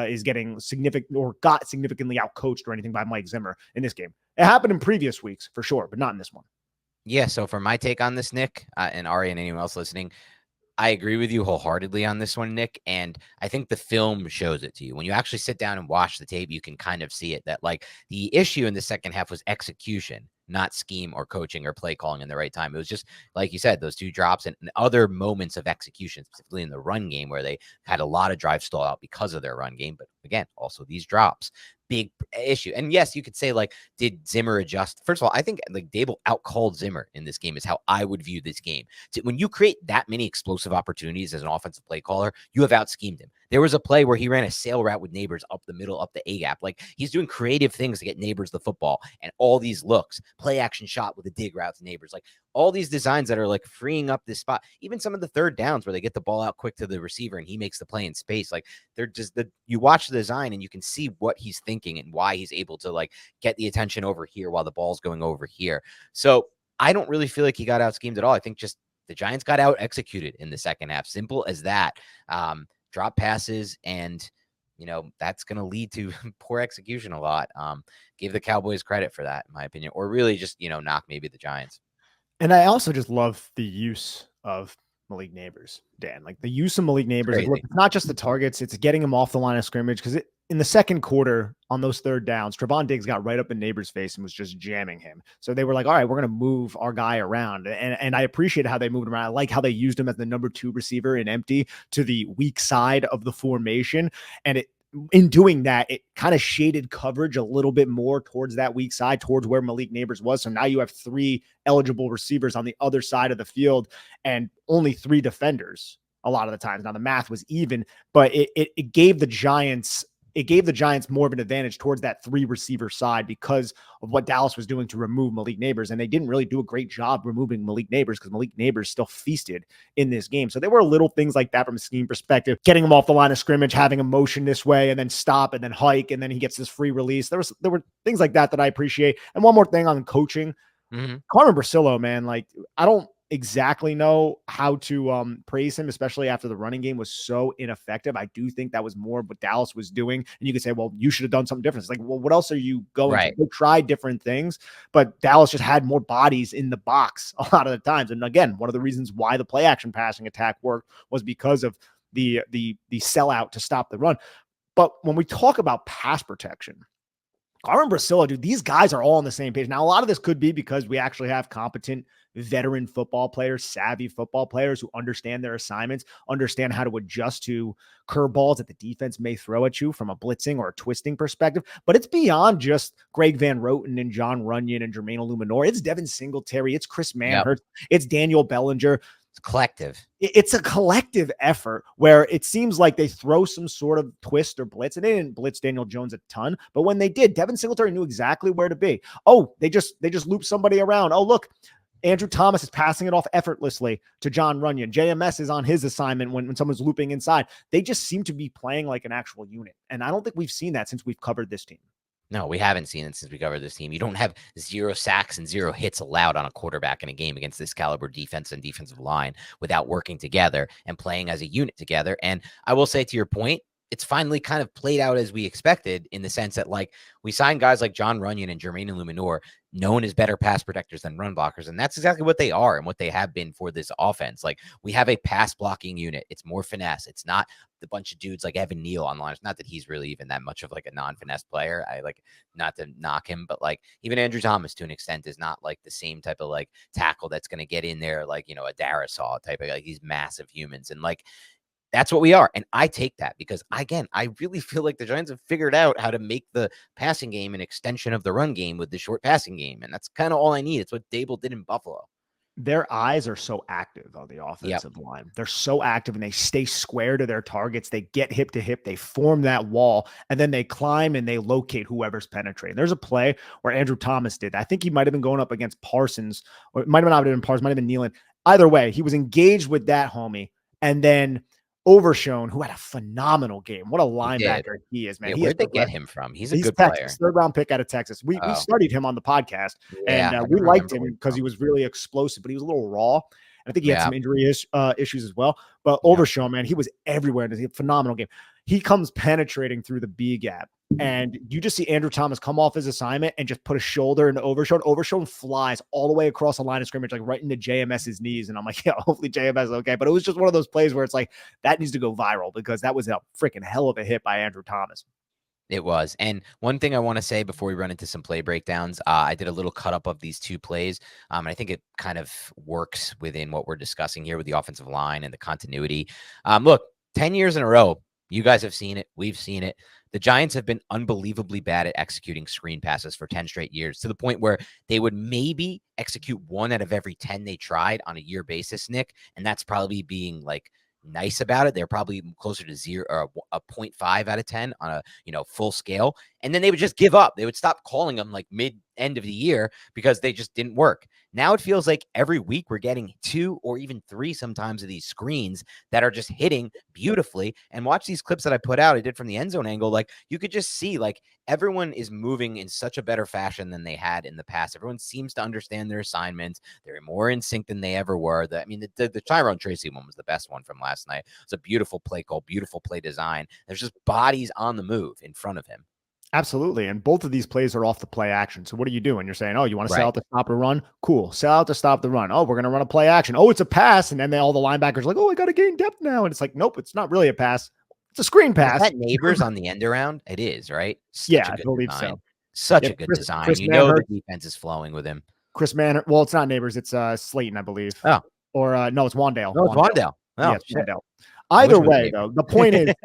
is getting significant or got significantly outcoached or anything by Mike Zimmer in this game. It happened in previous weeks for sure, but not in this one. Yeah, so for my take on this, Nick, and Ari and anyone else listening, I agree with you wholeheartedly on this one, Nick. And I think the film shows it to you. When you actually sit down and watch the tape, you can kind of see it that like the issue in the second half was execution, not scheme or coaching or play calling in the right time. It was just, like you said, those two drops and other moments of execution, specifically in the run game where they had a lot of drives stall out because of their run game. But again, also these drops. Big issue. And yes, you could say, like, did Zimmer adjust? First of all, I think like Dable outcalled Zimmer in this game is how I would view this game. When you create that many explosive opportunities as an offensive play caller, you have out-schemed him. There was a play where he ran a sail route with Neighbors up the middle, up the A-gap. Like, he's doing creative things to get Neighbors the football and all these looks, play action shot with a dig route to Neighbors. Like, all these designs that are like freeing up this spot, even some of the third downs where they get the ball out quick to the receiver and he makes the play in space. Like, they're just you watch the design and you can see what he's thinking and why he's able to like get the attention over here while the ball's going over here. So I don't really feel like he got out schemed at all. I think just the Giants got out executed in the second half. Simple as that. Drop passes and that's going to lead to poor execution a lot. Give the Cowboys credit for that, in my opinion, or really just, knock maybe the Giants. And I also just love the use of Malik Neighbors, Dan. Like the use of Malik Neighbors, like, look, it's not just the targets, it's getting him off the line of scrimmage. Because in the second quarter on those third downs, Trevon Diggs got right up in Neighbors' face and was just jamming him. So they were like, all right, we're going to move our guy around. And I appreciate how they moved him around. I like how they used him as the number 2 receiver in empty to the weak side of the formation. And in doing that, it kind of shaded coverage a little bit more towards that weak side, towards where Malik Neighbors was. So now you have 3 eligible receivers on the other side of the field and only 3 defenders a lot of the times. Now the math was even, but it gave the Giants more of an advantage towards that 3 receiver side because of what Dallas was doing to remove Malik Neighbors. And they didn't really do a great job removing Malik Neighbors because Malik Neighbors still feasted in this game. So there were little things like that from a scheme perspective, getting him off the line of scrimmage, having him motion this way and then stop and then hike. And then he gets this free release. There were things like that I appreciate. And one more thing on coaching, Carmen Brasillo, man, like I don't exactly know how to praise him, especially after the running game was so ineffective. I do think that was more of what Dallas was doing. And you could say, well, you should have done something different. It's like, well, what else are you going to do? Try different things, but Dallas just had more bodies in the box a lot of the times. And again, one of the reasons why the play action passing attack worked was because of the sellout to stop the run. But when we talk about pass protection, Carmen Brasillo, dude, these guys are all on the same page. Now, a lot of this could be because we actually have competent veteran football players, savvy football players who understand their assignments, understand how to adjust to curveballs that the defense may throw at you from a blitzing or a twisting perspective. But it's beyond just Greg Van Roten and John Runyon and Jermaine Illuminor. It's Devin Singletary. It's Chris Manhurst. It's Daniel Bellinger. It's collective. It's a collective effort where it seems like they throw some sort of twist or blitz, and they didn't blitz Daniel Jones a ton, but when they did, Devin Singletary knew exactly where to be. Oh, they just loop somebody around. Oh, look, Andrew Thomas is passing it off effortlessly to John Runyon. JMS is on his assignment when someone's looping inside. They just seem to be playing like an actual unit, and I don't think we've seen that since we've covered this team. No, we haven't seen it since we covered this team. You don't have 0 sacks and 0 hits allowed on a quarterback in a game against this caliber defense and defensive line without working together and playing as a unit together. And I will say, to your point, it's finally kind of played out as we expected, in the sense that, like, we signed guys like John Runyon and Jermaine Illuminor, known as better pass protectors than run blockers. And that's exactly what they are and what they have been for this offense. Like, we have a pass blocking unit. It's more finesse. It's not the bunch of dudes like Evan Neal on line. It's not that he's really even that much of like a non-finesse player. I like, not to knock him, but like even Andrew Thomas to an extent is not like the same type of like tackle that's going to get in there like, a Darisaw type of, like, these massive humans. And like, That's what we are. And I take that because, again, I really feel like the Giants have figured out how to make the passing game an extension of the run game with the short passing game. And that's kind of all I need. It's what Dable did in Buffalo. Their eyes are so active on the offensive line. They're so active and they stay square to their targets. They get hip to hip. They form that wall and then they climb and they locate whoever's penetrating. There's a play where Andrew Thomas did. I think he might have been going up against Parsons, or it might have not been Parsons, might have been Nealon. Either way, he was engaged with that homie. And then Overshone, who had a phenomenal game. What a linebacker he is, man. Yeah, where'd they get him from? He's a good Texas, player. 3rd round pick out of Texas. We studied him on the podcast, and we liked him because he was really explosive, but he was a little raw. And I think he had some injury issues as well. But Overshone, man, he was everywhere. And he had a phenomenal game. He comes penetrating through the B gap. And you just see Andrew Thomas come off his assignment and just put a shoulder into Overshone. Overshone flies all the way across the line of scrimmage, like right into JMS's knees. And I'm like, yeah, hopefully JMS is okay. But it was just one of those plays where it's like, that needs to go viral because that was a freaking hell of a hit by Andrew Thomas. It was. And one thing I want to say before we run into some play breakdowns, I did a little cut up of these 2 plays. And I think it kind of works within what we're discussing here with the offensive line and the continuity. Look, 10 years in a row, you guys have seen it. We've seen it. The Giants have been unbelievably bad at executing screen passes for 10 straight years, to the point where they would maybe execute 1 out of every 10 they tried on a year basis, Nick. And that's probably being like nice about it. They're probably closer to 0 or a 0.5 out of 10 on a, full scale. And then they would just give up. They would stop calling them like mid-end of the year because they just didn't work. Now it feels like every week we're getting 2 or even 3 sometimes of these screens that are just hitting beautifully. And watch these clips that I put out. I did from the end zone angle. Like you could just see like everyone is moving in such a better fashion than they had in the past. Everyone seems to understand their assignments. They're more in sync than they ever were. The Tyrone Tracy one was the best one from last night. It's a beautiful play call, beautiful play design. There's just bodies on the move in front of him. Absolutely. And both of these plays are off the play action. So what are you doing? You're saying, oh, you want to sell out to stop the run? Cool. Sell out to stop the run. Oh, we're going to run a play action. Oh, it's a pass. And then all the linebackers are like, oh, I got to gain depth now. And it's like, nope, it's not really a pass. It's a screen pass. Is that Neighbors on the end around? It is, right? I believe design. So. Such a good design. Chris the defense is flowing with him. Chris Mann. Well, it's not Neighbors. It's Slayton, I believe. Oh. Or no, it's Wandale. No, it's Wandale. Oh, yeah, it's Wandale. Either way, though, the point is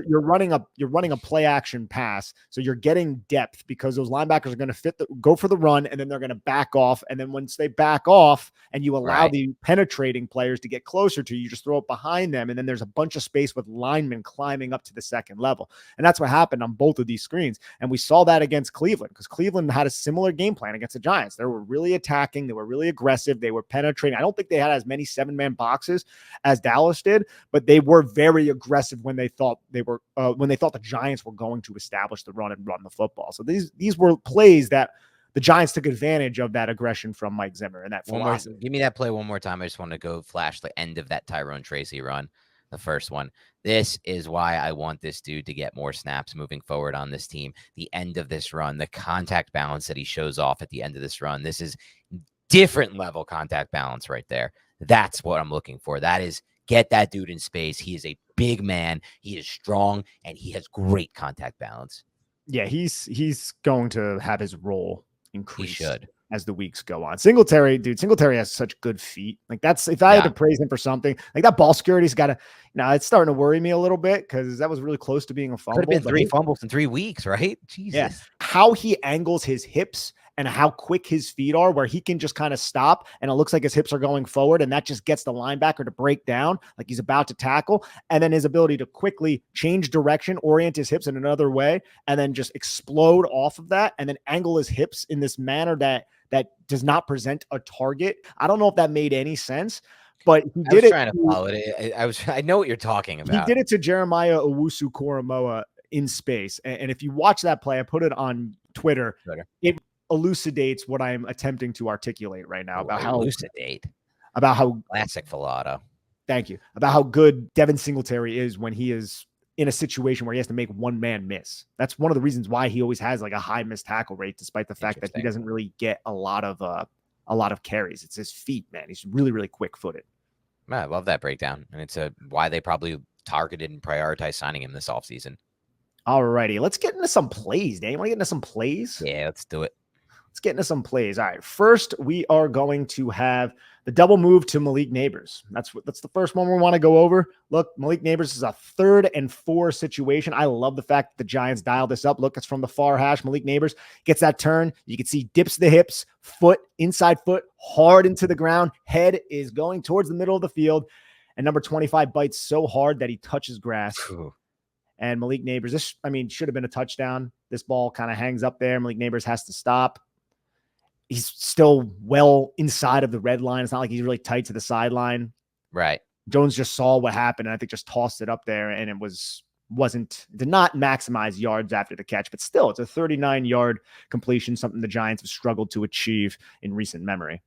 you're running a play action pass, so you're getting depth because those linebackers are going to go for the run, and then they're going to back off, and then once they back off, and you allow the penetrating players to get closer to you, you just throw it behind them, and then there's a bunch of space with linemen climbing up to the second level, and that's what happened on both of these screens, and we saw that against Cleveland because Cleveland had a similar game plan against the Giants. They were really attacking, they were really aggressive, they were penetrating. I don't think they had as many 7-man boxes as Dallas did, but they were very aggressive when they thought the Giants were going to establish the run and run the football. So these were plays that the Giants took advantage of that aggression from Mike Zimmer and that philosophy. Give me that play one more time. I just want to go flash the end of that Tyrone Tracy run, the first one. This is why I want this dude to get more snaps moving forward on this team. The end of this run, the contact balance that he shows off at the end of this run. This is different level contact balance right there. That's what I'm looking for. That is, get that dude in space. He is a big man. He is strong, and he has great contact balance. Yeah, he's going to have his role increase. He should. As the weeks go on. Singletary has such good feet. Like that's, if I had to praise him for something, like that ball security's got to, it's starting to worry me a little bit because that was really close to being a fumble. Could have been 3 fumbles in 3 weeks, right? Jesus. Yeah. How he angles his hips and how quick his feet are, where he can just kind of stop and it looks like his hips are going forward, and that just gets the linebacker to break down like he's about to tackle, and then his ability to quickly change direction, orient his hips in another way, and then just explode off of that, and then angle his hips in this manner that does not present a target. I don't know if that made any sense, but he did it. Trying to follow it. I know what you're talking about. He did it to Jeremiah Owusu-Koramoah in space, and if you watch that play, I put it on Twitter. It elucidates what I'm attempting to articulate right now about how classic Filato. Thank you. About how good Devin Singletary is when he is in a situation where he has to make one man miss. That's one of the reasons why he always has like a high missed tackle rate, despite the fact that he doesn't really get a lot of carries. It's his feet, man. He's really, really quick footed. I love that breakdown. And it's why they probably targeted and prioritized signing him this offseason. All righty. Let's get into some plays, Dan. You want to get into some plays? Yeah, let's do it. let's get into some plays. All right. First, we are going to have the double move to Malik Neighbors. That's the first one we want to go over. Look, Malik Neighbors is a 3rd and 4 situation. I love the fact that the Giants dialed this up. Look, it's from the far hash. Malik Neighbors gets that turn. You can see dips the hips, inside foot, hard into the ground. Head is going towards the middle of the field. And number 25 bites so hard that he touches grass. Ooh. And Malik Neighbors, should have been a touchdown. This ball kind of hangs up there. Malik Neighbors has to stop. He's still well inside of the red line. It's not like he's really tight to the sideline. Right. Jones just saw what happened and I think just tossed it up there, and it did not maximize yards after the catch, but still it's a 39-yard completion, something the Giants have struggled to achieve in recent memory.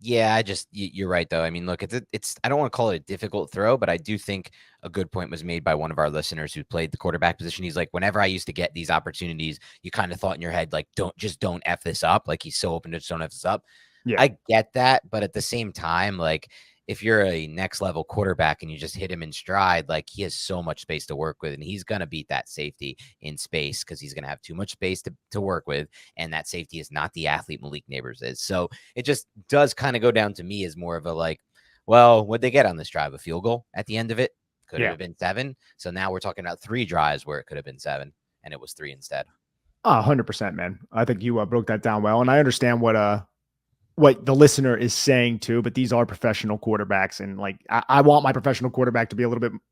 Yeah, you're right though. I mean, look, it's I don't want to call it a difficult throw, but I do think a good point was made by one of our listeners who played the quarterback position. He's like, whenever I used to get these opportunities, you kind of thought in your head, like, don't F this up. Like, he's so open to just don't F this up. Yeah. I get that, but at the same time, like, if you're a next level quarterback and you just hit him in stride, like, he has so much space to work with, and he's going to beat that safety in space because he's going to have too much space to work with. And that safety is not the athlete Malik Neighbors is. So it just does kind of go down to me as more of a like, well, what'd they get on this drive? A field goal at the end of it? Could have been 7. So now we're talking about 3 drives where it could have been 7 and it was 3 instead. 100%, man. I think you broke that down well. And I understand what the listener is saying too, but these are professional quarterbacks. And like, I want my professional quarterback to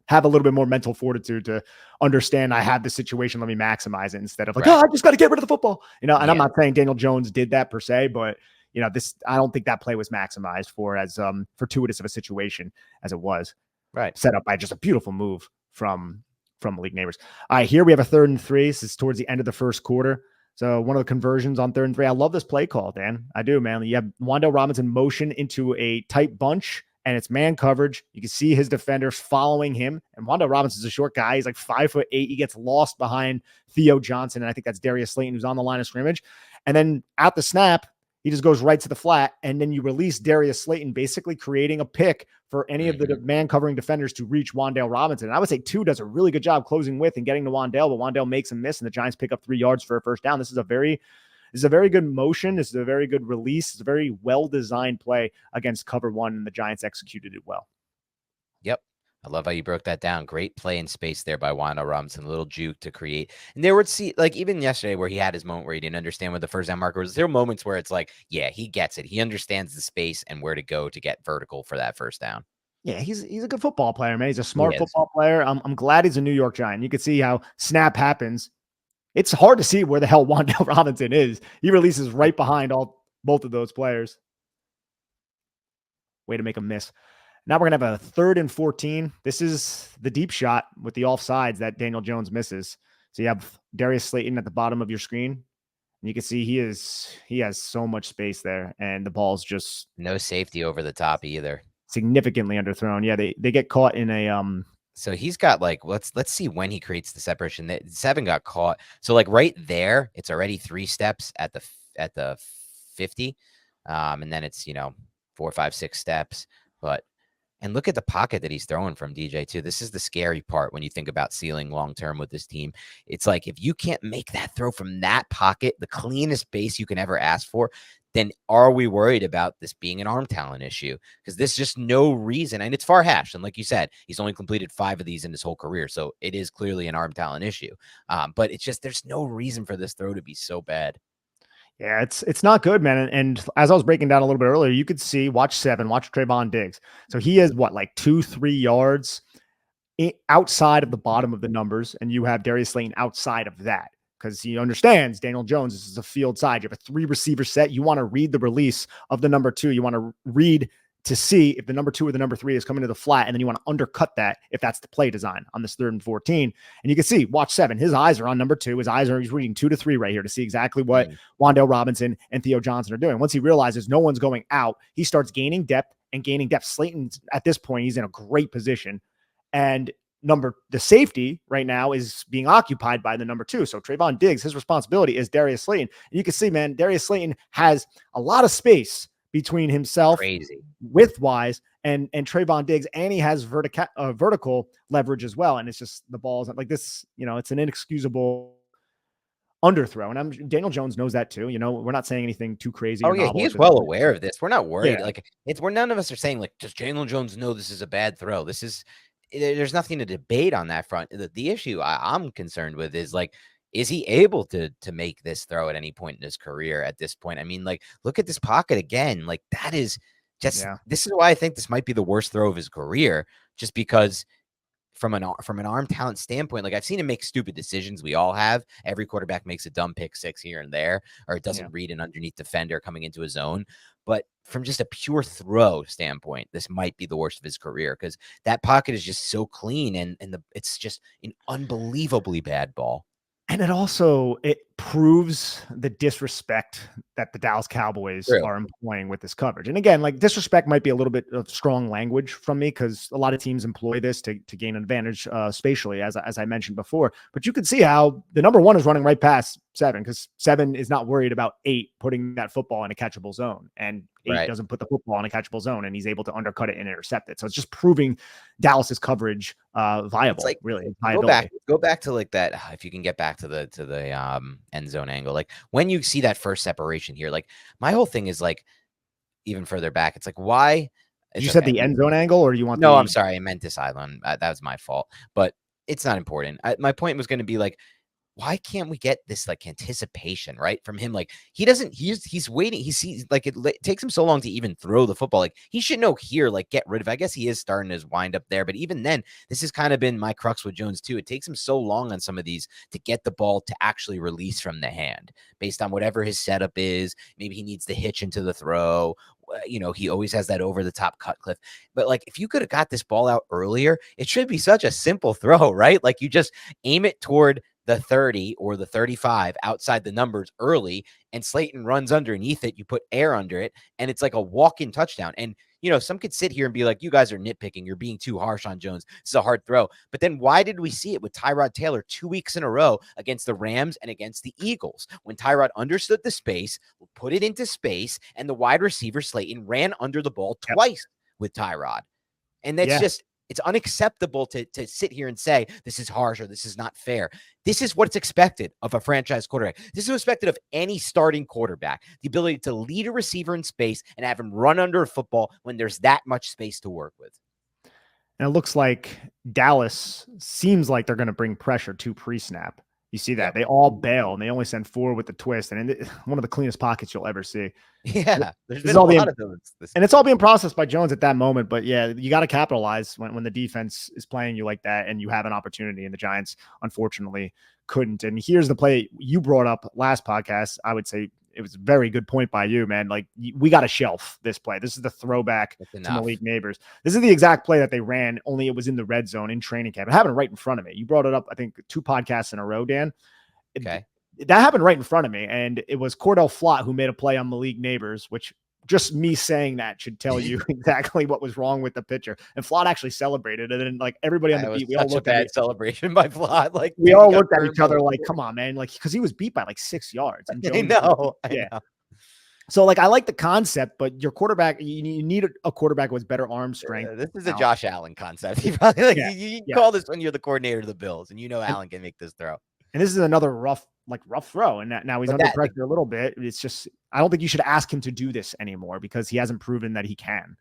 have a little bit more mental fortitude to understand I have this situation. Let me maximize it instead of like, I just got to get rid of the football, and I'm not saying Daniel Jones did that per se, but I don't think that play was maximized for as fortuitous of a situation as it was. Right. Set up by just a beautiful move from Malik Neighbors. All right, here we have a 3rd and 3. This is towards the end of the first quarter. So one of the conversions on 3rd and 3. I love this play call, Dan. I do, man. You have Wan'Dale Robinson motion into a tight bunch, and it's man coverage. You can see his defenders following him. And Wan'Dale Robinson's a short guy. He's like 5'8". He gets lost behind Theo Johnson, and I think that's Darius Slayton, who's on the line of scrimmage. And then at the snap, he just goes right to the flat, and then you release Darius Slayton, basically creating a pick for any of the man covering defenders to reach Wan'Dale Robinson. And I would say 2 does a really good job closing with and getting to Wan'Dale, but Wan'Dale makes a miss, and the Giants pick up 3 yards for a first down. This is a very good motion. This is a very good release. It's a very well-designed play against cover 1, and the Giants executed it well. Yep. I love how you broke that down. Great play in space there by Wan'Dale Robinson, a little juke to create. And there would see, like, even yesterday where he had his moment where he didn't understand what the first down marker was, there are moments where it's like, yeah, he gets it. He understands the space and where to go to get vertical for that first down. Yeah, he's a good football player, man. He's a smart football player. I'm glad he's a New York Giant. You can see how snap happens. It's hard to see where the hell Wan'Dale Robinson is. He releases right behind both of those players. Way to make a miss. Now we're going to have a 3rd and 14. This is the deep shot with the offsides that Daniel Jones misses. So you have Darius Slayton at the bottom of your screen. And you can see he has so much space there, and the ball's just no safety over the top either. Significantly underthrown. Yeah, they get caught in a So he's got like, let's see when he creates the separation. That 7 got caught. So like right there, it's already 3 steps at the 50. And then it's, 4, 5, 6 steps. And look at the pocket that he's throwing from DJ too. This is the scary part when you think about ceiling long-term with this team. It's like, if you can't make that throw from that pocket, the cleanest base you can ever ask for, then are we worried about this being an arm talent issue? Because there's just no reason. And it's far hashed. And like you said, he's only completed 5 of these in his whole career. So it is clearly an arm talent issue. But it's just, there's no reason for this throw to be so bad. Yeah, it's not good, man. And as I was breaking down a little bit earlier, you could see, watch Trayvon Diggs. So he is like 2-3 yards outside of the bottom of the numbers, and you have Darius Slayton outside of that, because he understands Daniel Jones. This is a field side. You have a 3 receiver set. You want to read the release of the number 2. You want to read to see if the number 2 or the number 3 is coming to the flat, and then you want to undercut that if that's the play design on this 3rd and 14. And you can see, watch 7. His eyes are on number 2. He's reading 2 to 3 right here to see exactly what Wan'Dale Robinson and Theo Johnson are doing. Once he realizes no one's going out, he starts gaining depth. Slayton, at this point, he's in a great position. And the safety right now is being occupied by the number 2. So Trayvon Diggs, his responsibility is Darius Slayton. And you can see, man, Darius Slayton has a lot of space between himself, width-wise, and Trayvon Diggs, and he has vertical leverage as well. And it's just, the ball's like this, it's an inexcusable underthrow. And Daniel Jones knows that too. We're not saying anything too crazy Oh or yeah, novel he at is this well point. aware of this. We're not worried. Yeah. Like we're none of us are saying like, does Daniel Jones know this is a bad throw? There's nothing to debate on that front. The issue I'm concerned with is like, is he able to make this throw at any point in his career at this point? I mean, like, look at this pocket again. Like that is this is why I think this might be the worst throw of his career, just because from an arm talent standpoint, like I've seen him make stupid decisions. We all have. Every quarterback makes a dumb pick six here and there, or it doesn't read an underneath defender coming into his zone. But from just a pure throw standpoint, this might be the worst of his career because that pocket is just so clean and it's just an unbelievably bad ball. And it proves the disrespect that the Dallas Cowboys are employing with this coverage. And again, like disrespect might be a little bit of strong language from me because a lot of teams employ this to gain an advantage spatially, as I mentioned before. But you can see how the number one is running right past 7 because 7 is not worried about 8 putting that football in a catchable zone. And 8 doesn't put the football in a catchable zone, and he's able to undercut it and intercept it. So it's just proving Dallas's coverage viable, like, really. Go back to like that. If you can get back to the end zone angle, like when you see that first separation here, like my whole thing is like even further back. It's like, why? You said the end zone angle, or you want? No, I'm sorry. I meant this island. That was my fault, but it's not important. My point was going to be like, why can't we get this like anticipation right from him? Like he's waiting. He sees like it takes him so long to even throw the football. Like he should know here, like get rid of. I guess he is starting his wind up there, but even then, this has kind of been my crux with Jones too. It takes him so long on some of these to get the ball to actually release from the hand based on whatever his setup is. Maybe he needs to hitch into the throw. He always has that over the top cut cliff. But like, if you could have got this ball out earlier, it should be such a simple throw, right? Like you just aim it toward the 30 or the 35 outside the numbers early, and Slayton runs underneath it. You put air under it, and it's like a walk-in touchdown. And, some could sit here and be like, you guys are nitpicking. You're being too harsh on Jones. This is a hard throw. But then why did we see it with Tyrod Taylor 2 weeks in a row against the Rams and against the Eagles? When Tyrod understood the space, put it into space, and the wide receiver Slayton ran under the ball twice with Tyrod. And that's it's unacceptable to sit here and say this is harsh or this is not fair. This is what's expected of a franchise quarterback. This is expected of any starting quarterback, the ability to lead a receiver in space and have him run under a football when there's that much space to work with. And it looks like Dallas seems like they're going to bring pressure to pre-snap. You see that they all bail and they only send 4 with the twist, and one of the cleanest pockets you'll ever see. Yeah, there's been a lot of those. And it's all being processed by Jones at that moment. But yeah, you got to capitalize when the defense is playing you like that and you have an opportunity. And the Giants, unfortunately, couldn't. And here's the play you brought up last podcast. I would say it was a very good point by you, man. Like, we got to shelf this play. This is the throwback to Malik Neighbors. This is the exact play that they ran, only it was in the red zone in training camp. It happened right in front of me. You brought it up, I think, 2 podcasts in a row, Dan. Okay. That happened right in front of me, and it was Cordell Flott who made a play on Malik Neighbors, which just me saying that should tell you exactly what was wrong with the pitcher. And Flott actually celebrated it, and like everybody on the beat, we all looked at celebration by Flott. Like we all looked at each other like, "Come on, man!" Like because he was beat by like 6 yards. And I know. So like I like the concept, but your quarterback, you need a quarterback with better arm strength. This is a Josh Allen concept. He probably you call this when you're the coordinator of the Bills, and Allen can make this throw. And this is another rough throw. And now he's under pressure a little bit. It's just, I don't think you should ask him to do this anymore because he hasn't proven that he can.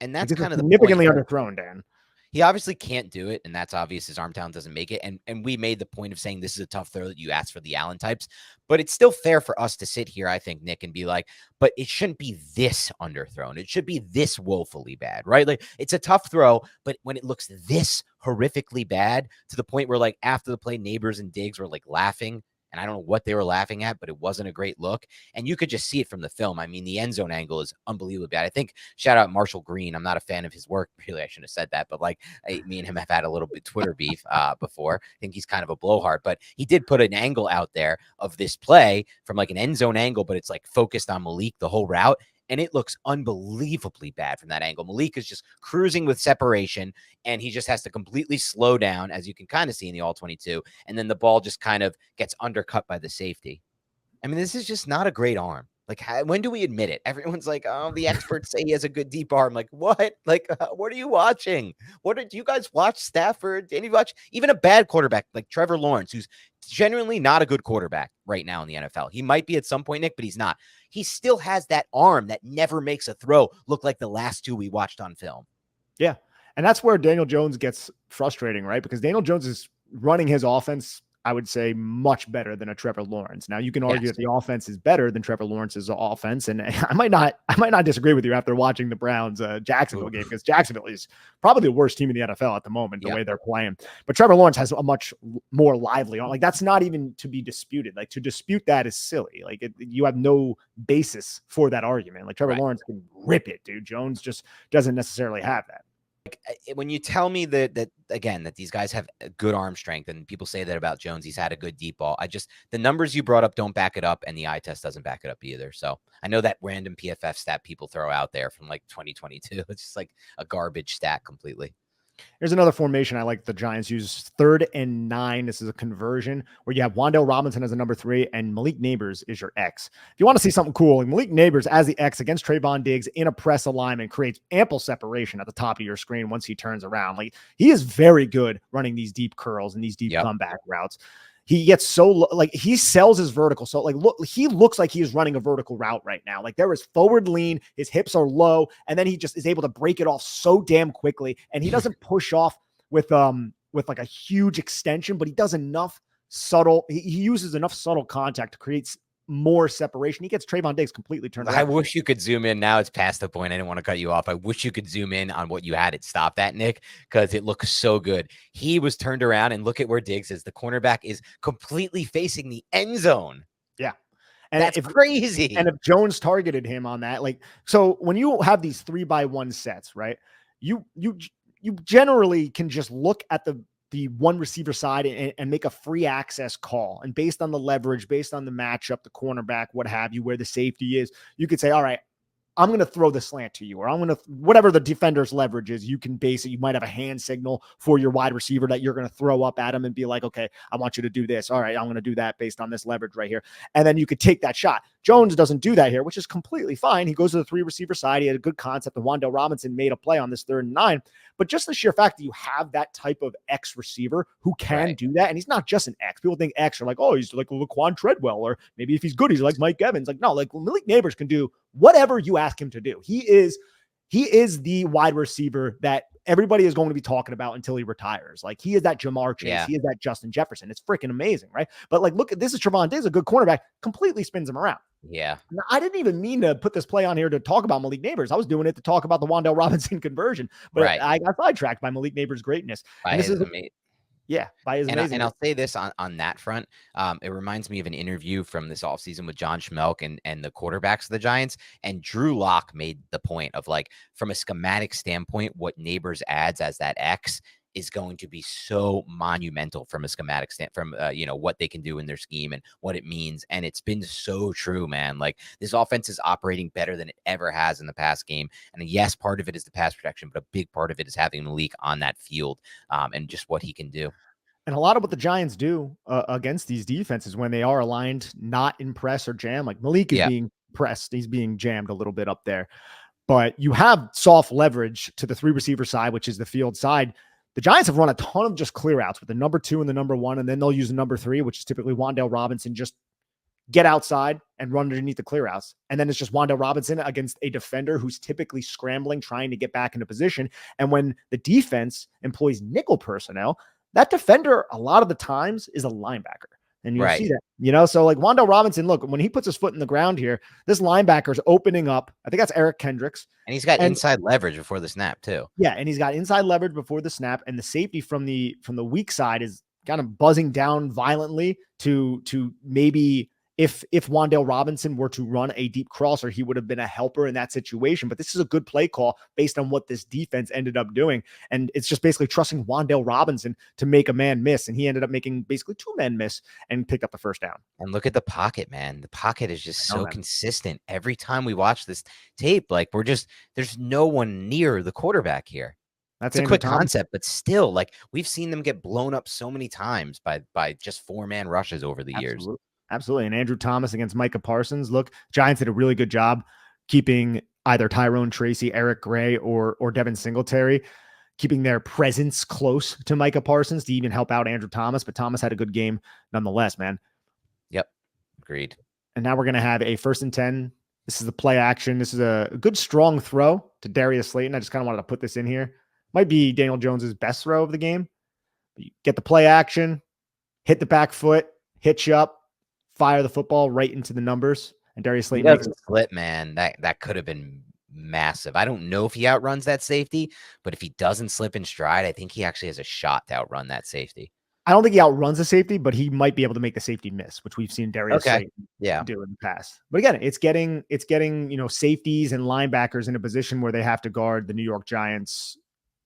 And that's kind of significantly underthrown, Dan. He obviously can't do it, and that's obvious. His arm talent doesn't make it. And we made the point of saying this is a tough throw that you asked for the Allen types. But it's still fair for us to sit here, I think, Nick, and be like, but it shouldn't be this underthrown. It should be this woefully bad, right? Like, it's a tough throw, but when it looks this horrifically bad to the point where, like, after the play, Neighbors and Diggs were, like, laughing. And I don't know what they were laughing at, but it wasn't a great look. And you could just see it from the film. I mean, the end zone angle is unbelievably bad. I think, shout out Marshall Green. I'm not a fan of his work. Really, I shouldn't have said that. But like, me and him have had a little bit Twitter beef before. I think he's kind of a blowhard. But he did put an angle out there of this play from like an end zone angle, but it's like focused on Malik the whole route. And it looks unbelievably bad from that angle. Malik is just cruising with separation, and he just has to completely slow down, as you can kind of see in the all-22. And then the ball just kind of gets undercut by the safety. I mean, this is just not a great arm. Like, when do we admit it? Everyone's like, oh, the experts say he has a good deep arm. Like, what? Like, what are you watching? Do you guys watch Stafford? Did you watch even a bad quarterback like Trevor Lawrence, who's genuinely not a good quarterback right now in the NFL. He might be at some point, Nick, but he's not. He still has that arm that never makes a throw look like the last two we watched on film. Yeah. And that's where Daniel Jones gets frustrating, right? Because Daniel Jones is running his offense, I would say, much better than a Trevor Lawrence. Now, you can argue that the offense is better than Trevor Lawrence's offense, and I might not disagree with you after watching the Browns Jacksonville game, because Jacksonville is probably the worst team in the NFL at the moment, the way they're playing. But Trevor Lawrence has a much more lively on. Like, that's not even to be disputed. Like, to dispute that is silly. Like, you have no basis for that argument. Like, Trevor Lawrence can rip it, dude. Jones just doesn't necessarily have that. When you tell me that again, that these guys have good arm strength, and people say that about Jones, he's had a good deep ball. The numbers you brought up don't back it up, and the eye test doesn't back it up either. So I know that random PFF stat people throw out there from like 2022. It's just like a garbage stat completely. Here's another formation I like the Giants use, 3rd and 9. This is a conversion where you have Wan'Dale Robinson as a number 3 and Malik Neighbors is your X. If you want to see something cool, Malik Neighbors as the X against Trayvon Diggs in a press alignment creates ample separation at the top of your screen once he turns around. Like, he is very good running these deep curls and these deep comeback routes. He gets so he sells his vertical. So look, he looks like he is running a vertical route right now. Like, there is forward lean, his hips are low, and then he just is able to break it off so damn quickly. And he doesn't push off with like a huge extension, but he does enough subtle. He uses enough subtle contact to create more separation. He gets Trayvon Diggs completely turned around. I wish you could zoom in. Now it's past the point. I didn't want to cut you off. I wish you could zoom in on what you had it stop at, Nick, because it looks so good. He was turned around, and look at where Diggs is. The cornerback is completely facing the end zone. Yeah. And that's crazy. And if Jones targeted him on that, so when you have these 3-by-1 sets, right, you generally can just look at the one receiver side and make a free access call. And based on the leverage, based on the matchup, the cornerback, what have you, where the safety is, you could say, all right, I'm going to throw the slant to you, or I'm going to, whatever the defender's leverage is, you can base it. You might have a hand signal for your wide receiver that you're going to throw up at him and be like, okay, I want you to do this. All right, I'm going to do that based on this leverage right here. And then you could take that shot. Jones doesn't do that here, which is completely fine. He goes to the 3 receiver side. He had a good concept, and Wan'Dale Robinson made a play on this 3rd and 9. But just the sheer fact that you have that type of X receiver who can do that, and he's not just an X. People think X are like, oh, he's like Laquan Treadwell, or maybe if he's good, he's like Mike Evans. Like, no, like Malik Neighbors can do whatever you ask him to do. He is the wide receiver that everybody is going to be talking about until he retires. Like, he is that Jamar Chase. Yeah. He is that Justin Jefferson. It's freaking amazing, right? But like, look, this is Trevon Diggs, a good cornerback, completely spins him around. Yeah. Now, I didn't even mean to put this play on here to talk about Malik Neighbors. I was doing it to talk about the Wan'Dale Robinson conversion, but I got sidetracked by Malik Neighbors' greatness. And this is amazing. Yeah, by his amazing. And I'll say this on that front. It reminds me of an interview from this offseason with John Schmelk and the quarterbacks of the Giants. And Drew Lock made the point of, like, from a schematic standpoint, what Neighbors adds as that X is going to be so monumental from a schematic standpoint, from what they can do in their scheme and what it means. And it's been so true, man. Like, this offense is operating better than it ever has in the past game. And yes, part of it is the pass protection, but a big part of it is having Malik on that field and just what he can do. And a lot of what the Giants do against these defenses when they are aligned, not in press or jam, like Malik is being pressed. He's being jammed a little bit up there, but you have soft leverage to the 3 receiver side, which is the field side. The Giants have run a ton of just clear outs with the number 2 and the number 1, and then they'll use the number 3, which is typically Wan'Dale Robinson, just get outside and run underneath the clear outs. And then it's just Wan'Dale Robinson against a defender who's typically scrambling, trying to get back into position. And when the defense employs nickel personnel, that defender a lot of the times is a linebacker. And you see that, so like Wan'Dale Robinson, look, when he puts his foot in the ground here, this linebacker is opening up. I think that's Eric Kendricks. And he's got inside leverage before the snap too. Yeah. And he's got inside leverage before the snap, and the safety from the weak side is kind of buzzing down violently to maybe if Wan'Dale Robinson were to run a deep crosser, he would have been a helper in that situation. But this is a good play call based on what this defense ended up doing. And it's just basically trusting Wan'Dale Robinson to make a man miss. And he ended up making basically 2 men miss and picked up the first down. And look at the pocket, man. The pocket is just so consistent. Every time we watch this tape, like, there's no one near the quarterback here. That's a quick concept, but still, like, we've seen them get blown up so many times by just 4-man rushes over the years. Absolutely. And Andrew Thomas against Micah Parsons. Look, Giants did a really good job keeping either Tyrone Tracy, Eric Gray, or Devin Singletary keeping their presence close to Micah Parsons to even help out Andrew Thomas. But Thomas had a good game nonetheless, man. Yep. Agreed. And now we're going to have a 1st and 10. This is the play action. This is a good, strong throw to Darius Slayton. I just kind of wanted to put this in here. Might be Daniel Jones's best throw of the game. But you get the play action, hit the back foot, hitch up, fire the football right into the numbers. And Darius Slayton makes doesn't slip, man. That could have been massive. I don't know if he outruns that safety, but if he doesn't slip in stride, I think he actually has a shot to outrun that safety. I don't think he outruns the safety, but he might be able to make the safety miss, which we've seen Darius Slayton do in the past. But again, it's getting, safeties and linebackers in a position where they have to guard the New York Giants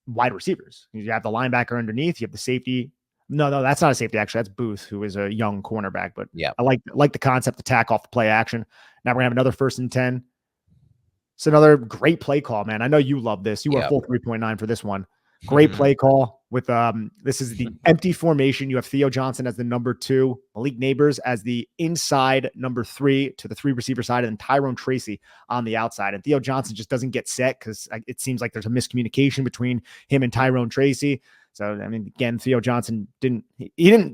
wide receivers. You have the linebacker underneath, you have the safety. No, that's not a safety. Actually, that's Booth, who is a young cornerback. But yeah, I like the concept attack off the play action. Now we're gonna have another 1st and 10. It's another great play call, man. I know you love this. You were full 3.9 for this one. Great play call with this is the empty formation. You have Theo Johnson as the number 2, Malik Neighbors as the inside number 3 to the 3 receiver side, and Tyrone Tracy on the outside. And Theo Johnson just doesn't get set because it seems like there's a miscommunication between him and Tyrone Tracy. So, I mean, again, Theo Johnson didn't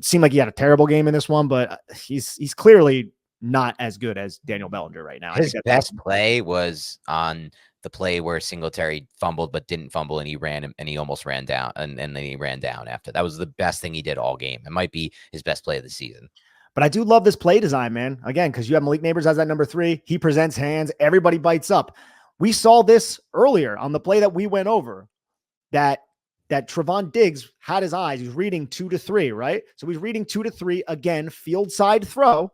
seem like he had a terrible game in this one, but he's clearly not as good as Daniel Bellinger right now. His best play was on the play where Singletary fumbled but didn't fumble, and he almost ran down, and then he ran down after. That was the best thing he did all game. It might be his best play of the season. But I do love this play design, man. Again, because you have Malik Neighbors as that number 3. He presents hands. Everybody bites up. We saw this earlier on the play that we went over, that Trevon Diggs had his eyes. He's reading 2 to 3, right? So he's reading 2 to 3 again, field side throw.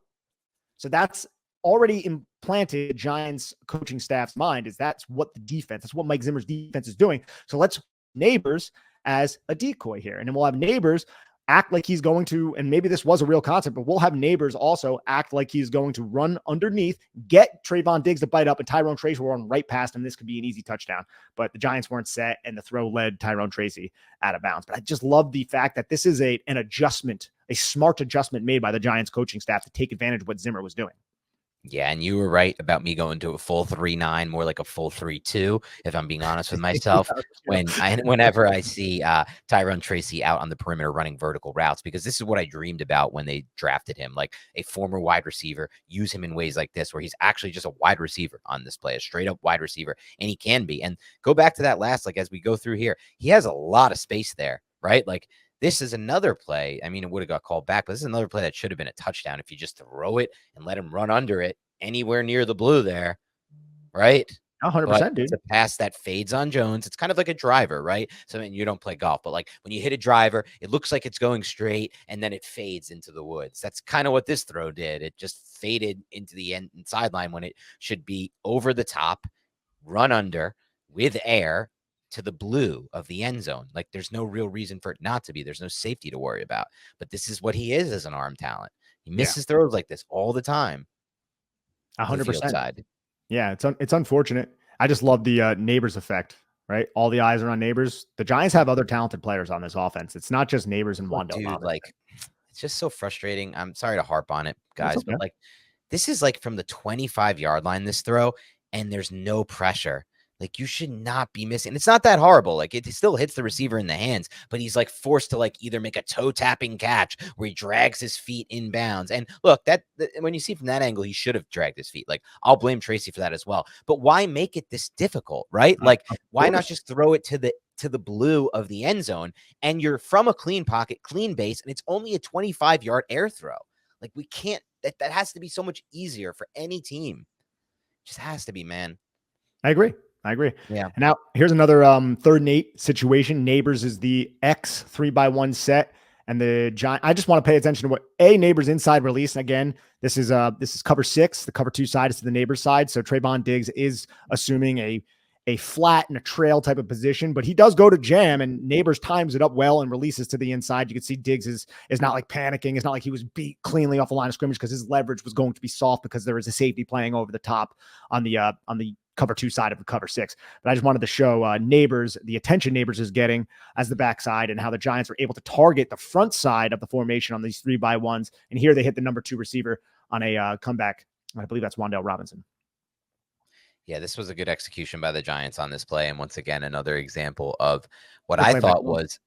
So that's already implanted Giants coaching staff's mind, is that's what Mike Zimmer's defense is doing. So let's Neighbors as a decoy here. And then we'll have Neighbors act like he's going to, and maybe this was a real concept, but we'll have Neighbors also act like he's going to run underneath, get Trayvon Diggs to bite up, and Tyrone Tracy will run right past him. This could be an easy touchdown, but the Giants weren't set, and the throw led Tyrone Tracy out of bounds. But I just love the fact that this is an adjustment, a smart adjustment made by the Giants coaching staff to take advantage of what Zimmer was doing. Yeah, and you were right about me going to a full 3.9, more like a full 3.2, if I'm being honest with myself. Whenever I see Tyrone Tracy out on the perimeter running vertical routes, because this is what I dreamed about when they drafted him, like a former wide receiver, use him in ways like this, where he's actually just a wide receiver on this play, a straight up wide receiver, and he can be. And go back to that last, like as we go through here, he has a lot of space there, right? Like this is another play. I mean, it would have got called back, but this is another play that should have been a touchdown if you just throw it and let him run under it anywhere near the blue there, right? 100%, dude. It's a pass that fades on Jones. It's kind of like a driver, right? So I mean, you don't play golf, but like when you hit a driver, it looks like it's going straight and then it fades into the woods. That's kind of what this throw did. It just faded into the end sideline when it should be over the top, run under with air to the blue of the end zone. Like there's no real reason for it not to be. There's no safety to worry about. But this is what he is as an arm talent. He misses throws like this all the time. 100%. Yeah, it's unfortunate. I just love the Neighbors effect, right? All the eyes are on Neighbors. The Giants have other talented players on this offense. It's not just Neighbors and Wandale Robinson. Like it's just so frustrating. I'm sorry to harp on it, guys, but like this is like from the 25-yard line, this throw, and there's no pressure. Like you should not be missing. It's not that horrible. Like it still hits the receiver in the hands, but he's like forced to like either make a toe tapping catch where he drags his feet in bounds. And look, that when you see from that angle, he should have dragged his feet. Like I'll blame Tracy for that as well. But why make it this difficult, right? Like why not just throw it to the blue of the end zone, and you're from a clean pocket, clean base, and it's only a 25-yard air throw. Like we can't. That has to be so much easier for any team. It just has to be, man. I agree. Yeah. And now here's another 3rd and 8 situation. Neighbors is the X 3x1 set, and the Giant. I just want to pay attention to what Neighbors inside release. And again, this is cover 6. The cover 2 side is to the Neighbors side. So Trayvon Diggs is assuming a flat and a trail type of position, but he does go to jam, and Neighbors times it up well and releases to the inside. You can see Diggs is not like panicking. It's not like he was beat cleanly off the line of scrimmage because his leverage was going to be soft because there is a safety playing over the top on the cover 2 side of the cover 6. But I just wanted to show Neighbors, the attention Neighbors is getting as the backside, and how the Giants were able to target the front side of the formation on these 3x1s. And here they hit the number 2 receiver on a comeback. I believe that's Wandale Robinson. Yeah, this was a good execution by the Giants on this play. And once again, another example of what Good I play by thought Jones. was,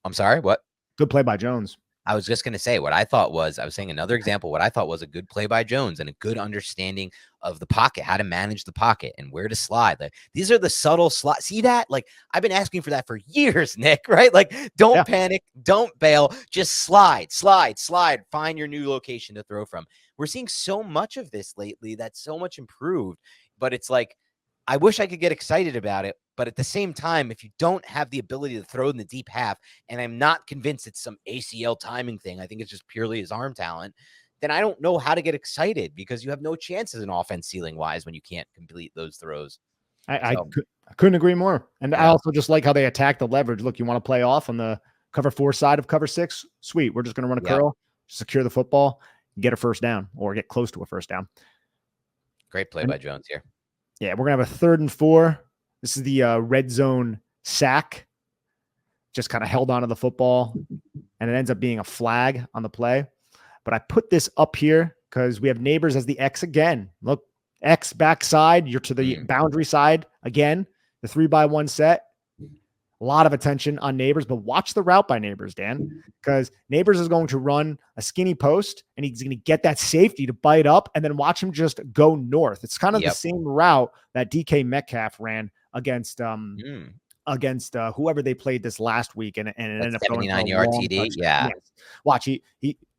I'm sorry, what? Good play by Jones. I was just going to say what I thought was, I was saying another example, what I thought was a good play by Jones and a good understanding of the pocket, how to manage the pocket and where to slide. Like these are the subtle slide. See that? Like I've been asking for that for years, Nick, right? Like don't panic, don't bail, just slide, slide, slide, find your new location to throw from. We're seeing so much of this lately that's so much improved, but it's like, I wish I could get excited about it. But at the same time, if you don't have the ability to throw in the deep half, and I'm not convinced it's some ACL timing thing, I think it's just purely his arm talent, then I don't know how to get excited because you have no chances in offense ceiling wise when you can't complete those throws. I couldn't agree more. And I also just like how they attack the leverage. Look, you want to play off on the cover 4 side of cover 6? Sweet. We're just going to run a curl, secure the football, get a first down or get close to a first down. Great play by Jones here. Yeah, we're going to have a 3rd and 4. This is the red zone sack. Just kind of held onto the football, and it ends up being a flag on the play. But I put this up here because we have Neighbors as the X again. Look, X backside. You're to the boundary side again. The 3-by-1 set. A lot of attention on Neighbors, but watch the route by Neighbors, Dan, because Neighbors is going to run a skinny post, and he's going to get that safety to bite up, and then watch him just go north. It's kind of the same route that DK Metcalf ran against whoever they played this last week, and it ended up going 79-yard TD. Yeah, yes. Watch, he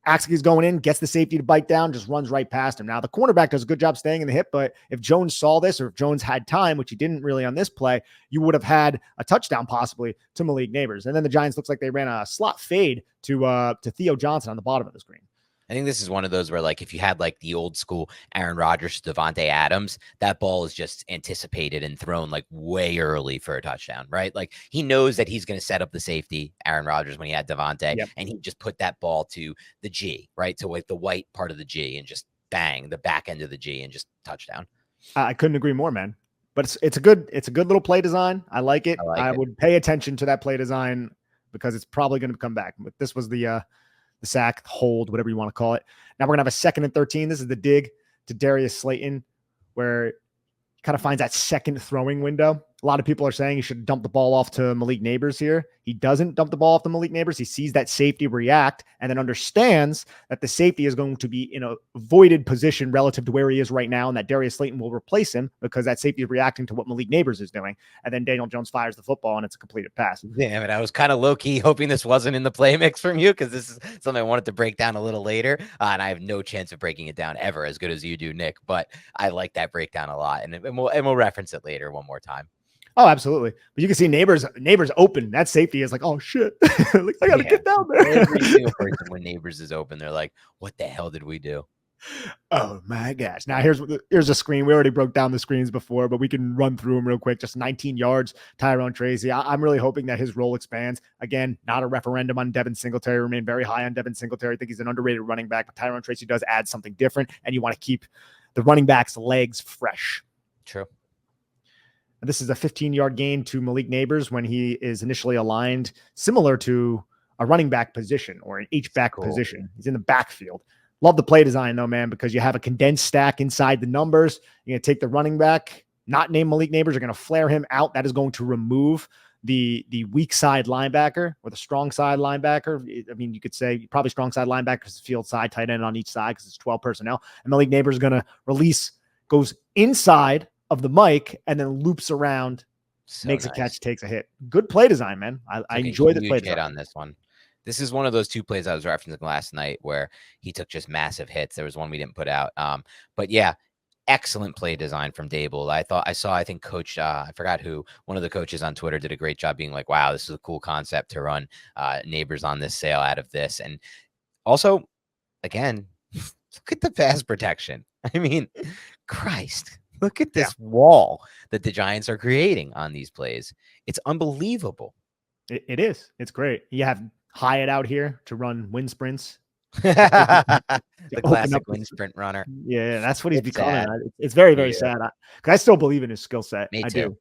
acts like he's going in, gets the safety to bite down, just runs right past him. Now the cornerback does a good job staying in the hip, but if Jones saw this, or if Jones had time, which he didn't really on this play, you would have had a touchdown possibly to Malik Neighbors. And then the Giants looks like they ran a slot fade to Theo Johnson on the bottom of the screen. I think this is one of those where, like, if you had like the old school Aaron Rodgers, Devontae Adams, that ball is just anticipated and thrown like way early for a touchdown, right? Like he knows that he's going to set up the safety, Aaron Rodgers, when he had Devontae, and he just put that ball to the G, right? To like the white part of the G and just bang the back end of the G and just touchdown. I couldn't agree more, man. But it's a good little play design. I like it. I would pay attention to that play design because it's probably going to come back. But this was the sack, hold, whatever you want to call it. Now we're going to have a 2nd and 13. This is the dig to Darius Slayton, where he kind of finds that second throwing window. A lot of people are saying he should dump the ball off to Malik Neighbors here. He doesn't dump the ball off to Malik Neighbors. He sees that safety react and then understands that the safety is going to be in a voided position relative to where he is right now, and that Darius Slayton will replace him because that safety is reacting to what Malik Neighbors is doing. And then Daniel Jones fires the football, and it's a completed pass. Damn it. I was kind of low-key hoping this wasn't in the play mix from you because this is something I wanted to break down a little later, and I have no chance of breaking it down ever as good as you do, Nick, but I like that breakdown a lot, and we'll reference it later one more time. Oh, absolutely. But you can see Neighbors open. That safety is like, oh shit. Like, I gotta get down there. Every single person when Neighbors is open, they're like, what the hell did we do? Oh my gosh. Now here's a screen. We already broke down the screens before, but we can run through them real quick. Just 19 yards, Tyrone Tracy. I'm really hoping that his role expands. Again, not a referendum on Devin Singletary. Remain very high on Devin Singletary. I think he's an underrated running back, but Tyrone Tracy does add something different, and you want to keep the running back's legs fresh. True. This is a 15-yard gain to Malik Neighbors when he is initially aligned similar to a running back position or an H-back position. He's in the backfield. Love the play design, though, man, because you have a condensed stack inside the numbers. You're going to take the running back, not name Malik Neighbors. You're going to flare him out. That is going to remove the weak side linebacker or the strong side linebacker. I mean, you could say probably strong side linebacker because it's field side, tight end on each side because it's 12 personnel. And Malik Neighbors is going to release, goes inside of the mic and then loops around, makes a catch, takes a hit. Good play design, man. I enjoy the play design on this one. This is one of those 2 plays I was referencing last night where he took just massive hits. There was one we didn't put out. But yeah, excellent play design from Dable. I think coach, I forgot who, one of the coaches on Twitter did a great job being like, wow, this is a cool concept to run Neighbors on this sale out of this. And also, again, look at the pass protection. I mean, Christ. Look at this wall that the Giants are creating on these plays. It's unbelievable. It is. It's great. You have Hyatt out here to run wind sprints. The classic wind sprint runner. Yeah, that's what he's becoming. It's very, very sad. I still believe in his skill set. Me too. I do.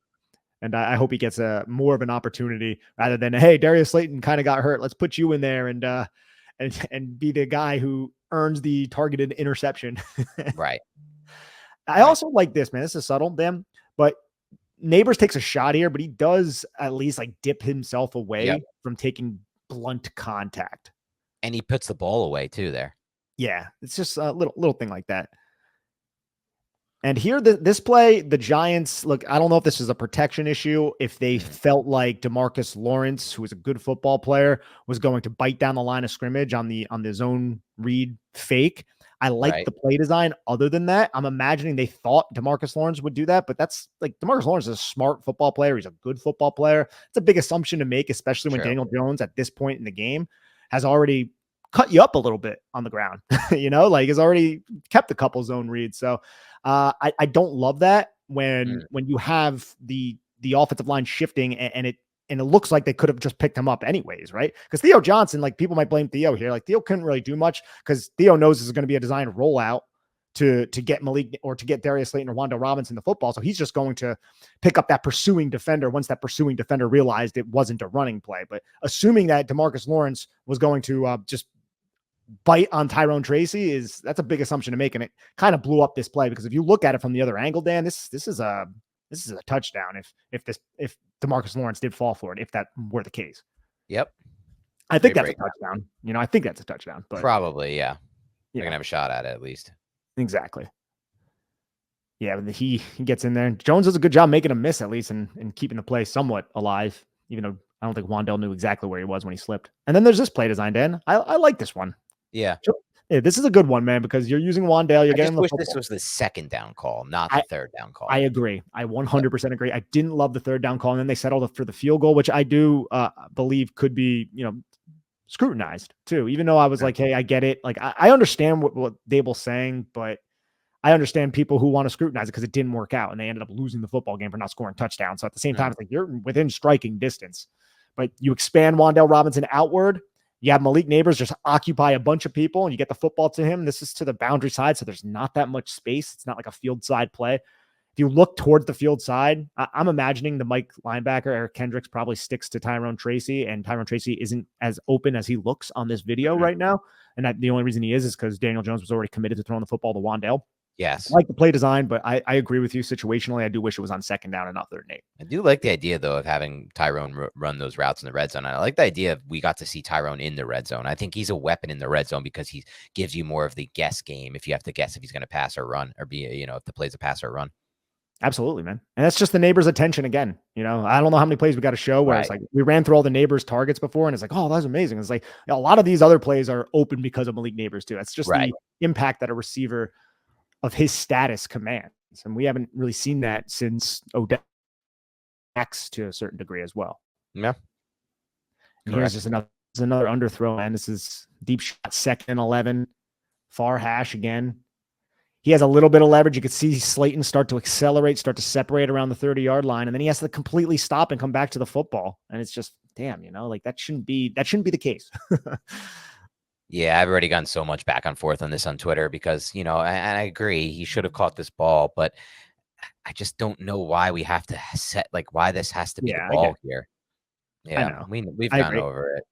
And I hope he gets more of an opportunity rather than, hey, Darius Slayton kind of got hurt. Let's put you in there and be the guy who earns the targeted interception. Right. I also like this, man. This is subtle, Dan, But Neighbors takes a shot here, but he does at least like dip himself away Yep. from taking blunt contact. And he puts the ball away too there. Yeah, it's just a little thing like that. And here, this play, the Giants, look, I don't know if this is a protection issue, if they felt like DeMarcus Lawrence, who is a good football player, was going to bite down the line of scrimmage on the zone read fake. I like the play design. Other than that, I'm imagining they thought DeMarcus Lawrence would do that, but that's like DeMarcus Lawrence is a smart football player. He's a good football player. It's a big assumption to make, especially when Daniel Jones at this point in the game has already cut you up a little bit on the ground, like has already kept a couple zone reads. So I don't love that when you have the offensive line shifting and it looks like they could have just picked him up anyways, right? Because Theo Johnson, like people might blame Theo here. Like Theo couldn't really do much because Theo knows this is going to be a designed rollout to get Malik or to get Darius Slayton or Wan'Dale Robinson the football. So he's just going to pick up that pursuing defender once that pursuing defender realized it wasn't a running play. But assuming that DeMarcus Lawrence was going to just bite on Tyrone Tracy that's a big assumption to make. And it kind of blew up this play because if you look at it from the other angle, Dan, this is a touchdown. If DeMarcus Lawrence did fall for it, if that were the case. Yep. I think that's a touchdown. I think that's a touchdown, but probably, yeah. They're going to have a shot at it at least. Exactly. Yeah. But he gets in there. Jones does a good job making a miss at least and keeping the play somewhat alive, even though I don't think Wan'Dale knew exactly where he was when he slipped. And then there's this play design, Dan. I like this one. Yeah. This is a good one, man, because you're using Wan'Dale. You're getting the football. This was the second down call, not the third down call. I agree. I 100% agree. I didn't love the third down call. And then they settled for the field goal, which I do believe could be, scrutinized too, even though I was like, hey, I get it. Like, I understand what Dable's saying, but I understand people who want to scrutinize it because it didn't work out and they ended up losing the football game for not scoring touchdowns. So at the same time, it's like you're within striking distance, but you expand Wan'Dale Robinson outward. You have Malik Neighbors just occupy a bunch of people and you get the football to him. This is to the boundary side, so there's not that much space. It's not like a field side play. If you look towards the field side, I'm imagining the Mike linebacker, Eric Kendricks, probably sticks to Tyrone Tracy, and Tyrone Tracy isn't as open as he looks on this video right now. And the only reason he is because Daniel Jones was already committed to throwing the football to Wan'Dale. Yes. I like the play design, but I agree with you situationally. I do wish it was on second down and not third and 8. I do like the idea, though, of having Tyrone run those routes in the red zone. I like the idea of we got to see Tyrone in the red zone. I think he's a weapon in the red zone because he gives you more of the guess game if you have to guess if he's going to pass or run or be, if the play's a pass or run. Absolutely, man. And that's just the Neighbors' attention again. I don't know how many plays we got to show where it's like we ran through all the Neighbors' targets before, and it's like, oh, that's amazing. It's like a lot of these other plays are open because of Malik Neighbors too. That's just the impact that a receiver of his status commands, and we haven't really seen that since Odell to a certain degree as well. Yeah. And here's just another underthrow, man. This is deep shot, 2nd and 11, far hash again. He has a little bit of leverage. You could see Slayton start to accelerate, start to separate around the 30-yard line, and then he has to completely stop and come back to the football. And it's just, damn, like that shouldn't be the case. Yeah, I've already gotten so much back and forth on this on Twitter because, and I agree, he should have caught this ball, but I just don't know why we have to why this has to be the ball here. Yeah, we've gone over it.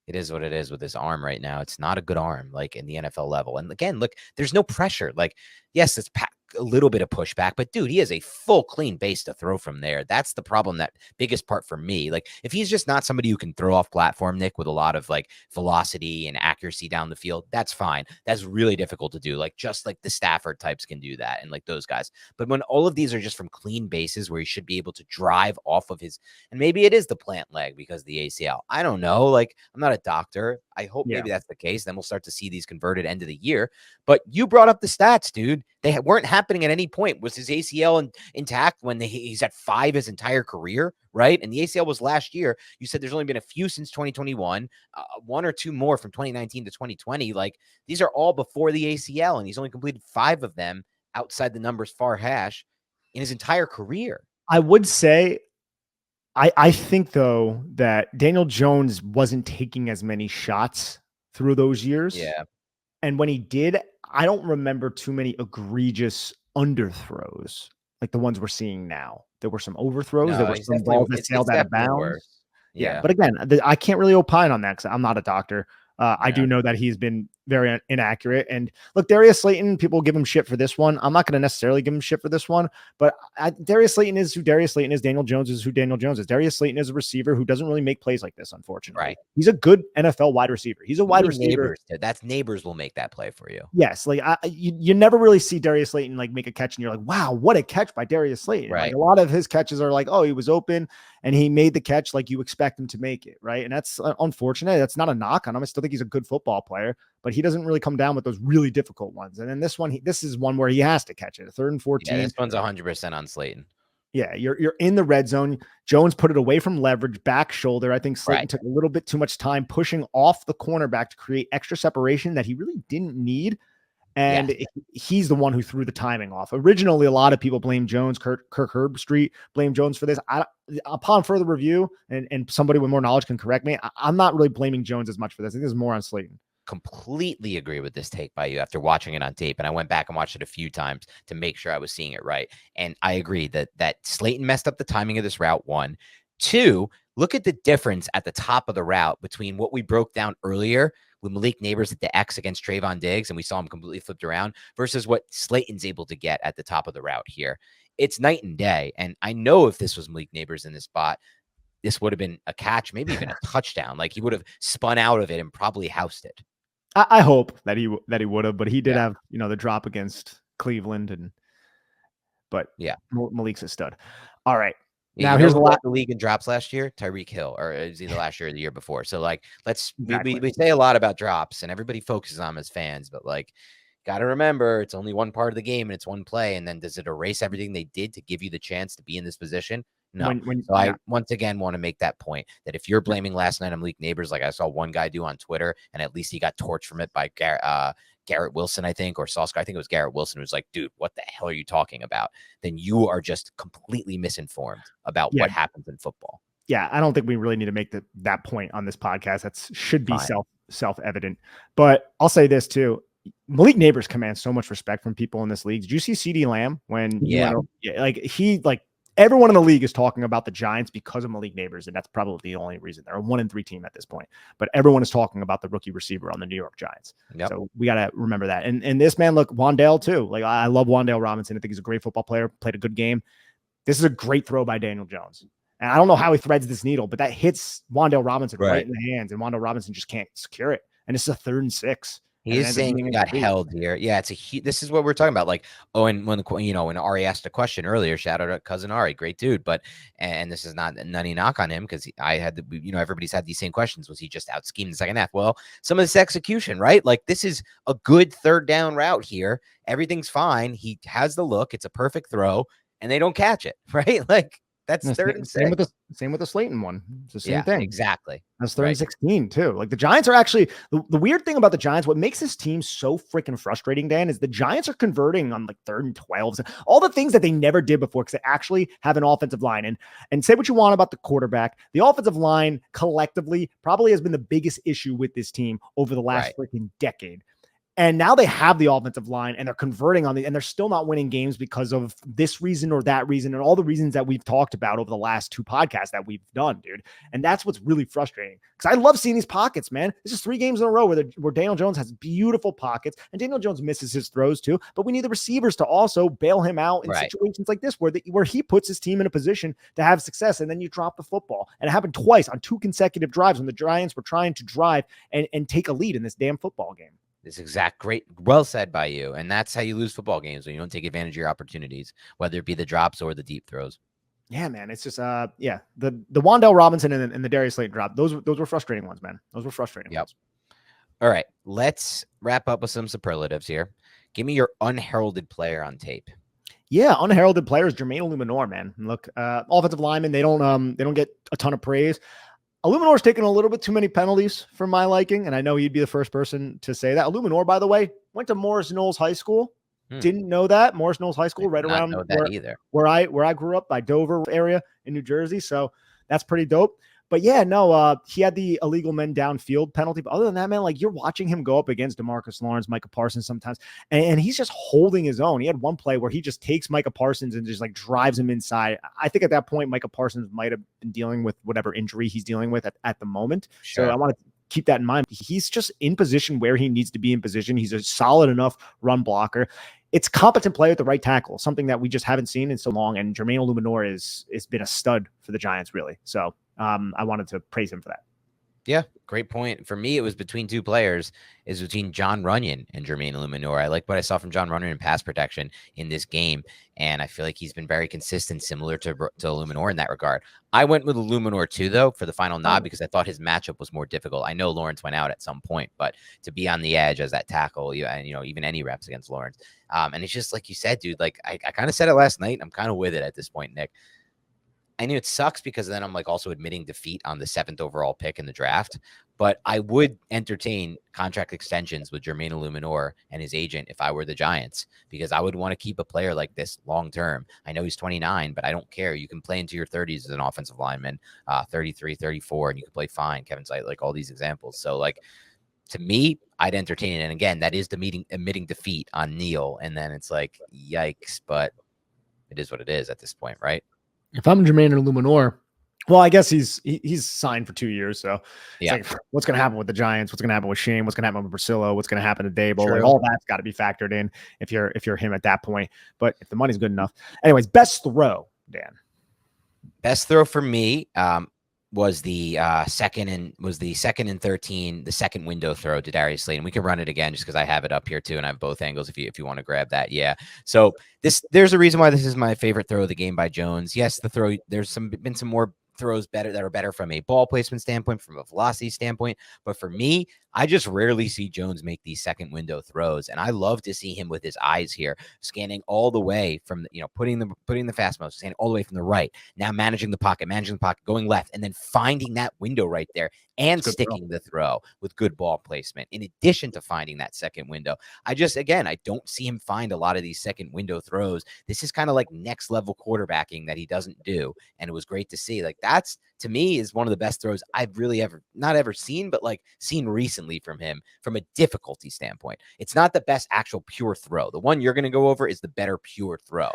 It is what it is with his arm right now. It's not a good arm, like in the NFL level. And again, look, there's no pressure. Like, yes, it's a little bit of pushback, but dude, he has a full clean base to throw from there. That's the problem. That biggest part for me, like if he's just not somebody who can throw off platform, Nick, with a lot of like velocity and accuracy down the field, that's fine. That's really difficult to do. Like just like the Stafford types can do that. And like those guys, but when all of these are just from clean bases where he should be able to drive off of his, and maybe it is the plant leg because of the ACL. I don't know. Like I'm not a doctor. I hope maybe that's the case. Then we'll start to see these converted end of the year. But you brought up the stats, dude. They weren't happening at any point. Was his ACL intact when he's at 5 his entire career, right? And the ACL was last year. You said there's only been a few since 2021, 1 or 2 more from 2019 to 2020. Like these are all before the ACL, and he's only completed 5 of them outside the numbers far hash in his entire career. I would say, I think though that Daniel Jones wasn't taking as many shots through those years. Yeah. And when he did, I don't remember too many egregious underthrows like the ones we're seeing now. There were some overthrows. There were some balls that sailed out of bounds. Yeah. But again, I can't really opine on that because I'm not a doctor. I do know that he's been very inaccurate. And look, Darius Slayton, people give him shit for this one. I'm not going to necessarily give him shit for this one, but Darius Slayton is who Darius Slayton is. Daniel Jones is who Daniel Jones is. Darius Slayton is a receiver who doesn't really make plays like this, unfortunately. Right. He's a good NFL wide receiver. He's a wide receiver. That's Neighbors will make that play for you. Yes. Like you never really see Darius Slayton like make a catch and you're like, wow, what a catch by Darius Slayton. Right. Like a lot of his catches are like, oh, he was open and he made the catch like you expect him to make it. Right. And that's unfortunate. That's not a knock on him. I still think he's a good football player, but he doesn't really come down with those really difficult ones. And then this one, this is one where he has to catch it. A 3rd and 14. Yeah, this one's 100% on Slayton. Yeah, you're in the red zone. Jones put it away from leverage, back shoulder. I think Slayton took a little bit too much time pushing off the cornerback to create extra separation that he really didn't need. And he's the one who threw the timing off. Originally, a lot of people blame Jones, Kirk Herbstreit blame Jones for this. Upon further review, and somebody with more knowledge can correct me, I'm not really blaming Jones as much for this. I think this is more on Slayton. Completely agree with this take by you after watching it on tape. And I went back and watched it a few times to make sure I was seeing it right. And I agree that Slayton messed up the timing of this route, 1. 2, look at the difference at the top of the route between what we broke down earlier with Malik Neighbors at the X against Trayvon Diggs, and we saw him completely flipped around, versus what Slayton's able to get at the top of the route here. It's night and day. And I know if this was Malik Neighbors in this spot, this would have been a catch, maybe even a touchdown. Like he would have spun out of it and probably housed it. I hope that he would have, but he did have, the drop against Cleveland but Malik's a stud. All right. Now here's the league in drops last year, Tyreek Hill, or is either last year or the year before. So like, we say a lot about drops and everybody focuses on them as fans, but like, got to remember it's only one part of the game and it's one play. And then does it erase everything they did to give you the chance to be in this position? No. So I once again want to make that point that if you're blaming last night on Malik Neighbors, like I saw one guy do on Twitter, and at least he got torched from it by Garrett Wilson, I think, or Sauce. I think it was Garrett Wilson who was like, dude, what the hell are you talking about? Then you are just completely misinformed about what happens in football. Yeah, I don't think we really need to make that point on this podcast. That should be self-evident. But I'll say this too. Malik Neighbors commands so much respect from people in this league. Did you see CeeDee Lamb when everyone in the league is talking about the Giants because of Malik Neighbors, and that's probably the only reason. They're a 1-3 team at this point, but everyone is talking about the rookie receiver on the New York Giants. So we got to remember that. And this man, look, Wan'Dale too. Like I love Wan'Dale Robinson. I think he's a great football player, played a good game. This is a great throw by Daniel Jones. And I don't know how he threads this needle, but that hits Wan'Dale Robinson right in the hands, and Wan'Dale Robinson just can't secure it. And it's a 3rd and 6. He is saying he got held here. Yeah, this is what we're talking about. Like, when Ari asked a question earlier, shout out to cousin Ari, great dude. But and this is not any knock on him because I had everybody's had these same questions. Was he just out schemed in the second half? Well, some of this execution, right? Like this is a good 3rd down route here. Everything's fine. He has the look. It's a perfect throw, and they don't catch it, right? Like that's 3rd and 6. Same with the Slayton one. It's the same thing. Exactly. That's 3rd and 16 too. Like the Giants are actually the weird thing about the Giants. What makes this team so freaking frustrating, Dan, is the Giants are converting on like 3rd and 12s and all the things that they never did before because they actually have an offensive line. And say what you want about the quarterback, the offensive line collectively probably has been the biggest issue with this team over the last freaking decade. And now they have the offensive line and they're converting and they're still not winning games because of this reason or that reason and all the reasons that we've talked about over the last 2 podcasts that we've done, dude. And that's what's really frustrating because I love seeing these pockets, man. This is 3 games in a row where Daniel Jones has beautiful pockets and Daniel Jones misses his throws too. But we need the receivers to also bail him out in situations like this where he puts his team in a position to have success and then you drop the football. And it happened twice on 2 consecutive drives when the Giants were trying to drive and take a lead in this damn football game. Great. Well said by you. And that's how you lose football games, when you don't take advantage of your opportunities, whether it be the drops or the deep throws. Yeah, man. It's just, the Wan'Dale Robinson and the Darius Slayton drop. Those were frustrating ones, man. Those were frustrating ones. All right. Let's wrap up with some superlatives here. Give me your unheralded player on tape. Yeah, unheralded players, Jermaine Illuminor, man. Look, offensive linemen, they don't get a ton of praise. Illuminor's taken a little bit too many penalties for my liking, and I know he'd be the first person to say that. Illuminor, by the way, went to Morris Knolls High School. Didn't know that. Morris Knolls High School, right around where I grew up, by Dover area in New Jersey. So that's pretty dope. But yeah, no, he had the illegal men downfield penalty. But other than that, man, like you're watching him go up against DeMarcus Lawrence, Micah Parsons sometimes, and he's just holding his own. He had one play where he just takes Micah Parsons and just like drives him inside. I think at that point, Micah Parsons might have been dealing with whatever injury he's dealing with at the moment. Sure. So I wanted keep that in mind. He's just in position where he needs to be in position. He's a solid enough run blocker. It's competent play at the right tackle, something that we just haven't seen in so long. And Jermaine Illuminor has been a stud for the Giants, really. So I wanted to praise him for that. Yeah, great point. For me, it was between two players. Is between John Runyon and Jermaine Illuminor. I like what I saw from John Runyon in pass protection in this game, and I feel like he's been very consistent, similar to Illuminor in that regard. I went with Illuminor too, though, for the final nod because I thought his matchup was more difficult. I know Lawrence went out at some point, but to be on the edge as that tackle, and even any reps against Lawrence, and it's just like you said, dude. Like I kind of said it last night. I'm kind of with it at this point, Nick. I knew it sucks because then I'm like also admitting defeat on the 7th overall pick in the draft, but I would entertain contract extensions with Jermaine Illuminor and his agent if I were the Giants, because I would want to keep a player like this long term. I know he's 29, but I don't care. You can play into your 30s as an offensive lineman, 33, 34, and you can play fine. Kevin Zeit, like all these examples. So like to me, I'd entertain it. And again, that is admitting defeat on Neal. And then it's like, yikes, but it is what it is at this point, right? If I'm Jermaine Illuminor, well, I guess he's signed for 2 years. So yeah, like, what's going to happen with the Giants? What's going to happen with Shane? What's going to happen with Priscilla? What's going to happen to Dable? Like, all that's got to be factored in if you're him at that point. But if the money's good enough, anyways, best throw, Dan. Best throw for me was the second and 13, the second window throw to Darius Slayton. We can run it again just because I have it up here too, and I have both angles if you want to grab that. Yeah. So there's a reason why this is my favorite throw of the game by Jones. Yes, the throw, there's been some more throws that are better from a ball placement standpoint, from a velocity standpoint. But for me, I just rarely see Jones make these second window throws. And I love to see him with his eyes here, scanning all the way from, putting the fast motion, scanning all the way from the right, now managing the pocket, going left, and then finding that window right there and sticking the throw with good ball placement. In addition to finding that second window, I don't see him find a lot of these second window throws. This is kind of like next level quarterbacking that he doesn't do. And it was great to see. Like that's, to me, is one of the best throws I've really not ever seen, but like seen recently from him from a difficulty standpoint. It's not the best actual pure throw. The one you're going to go over is the better pure throw,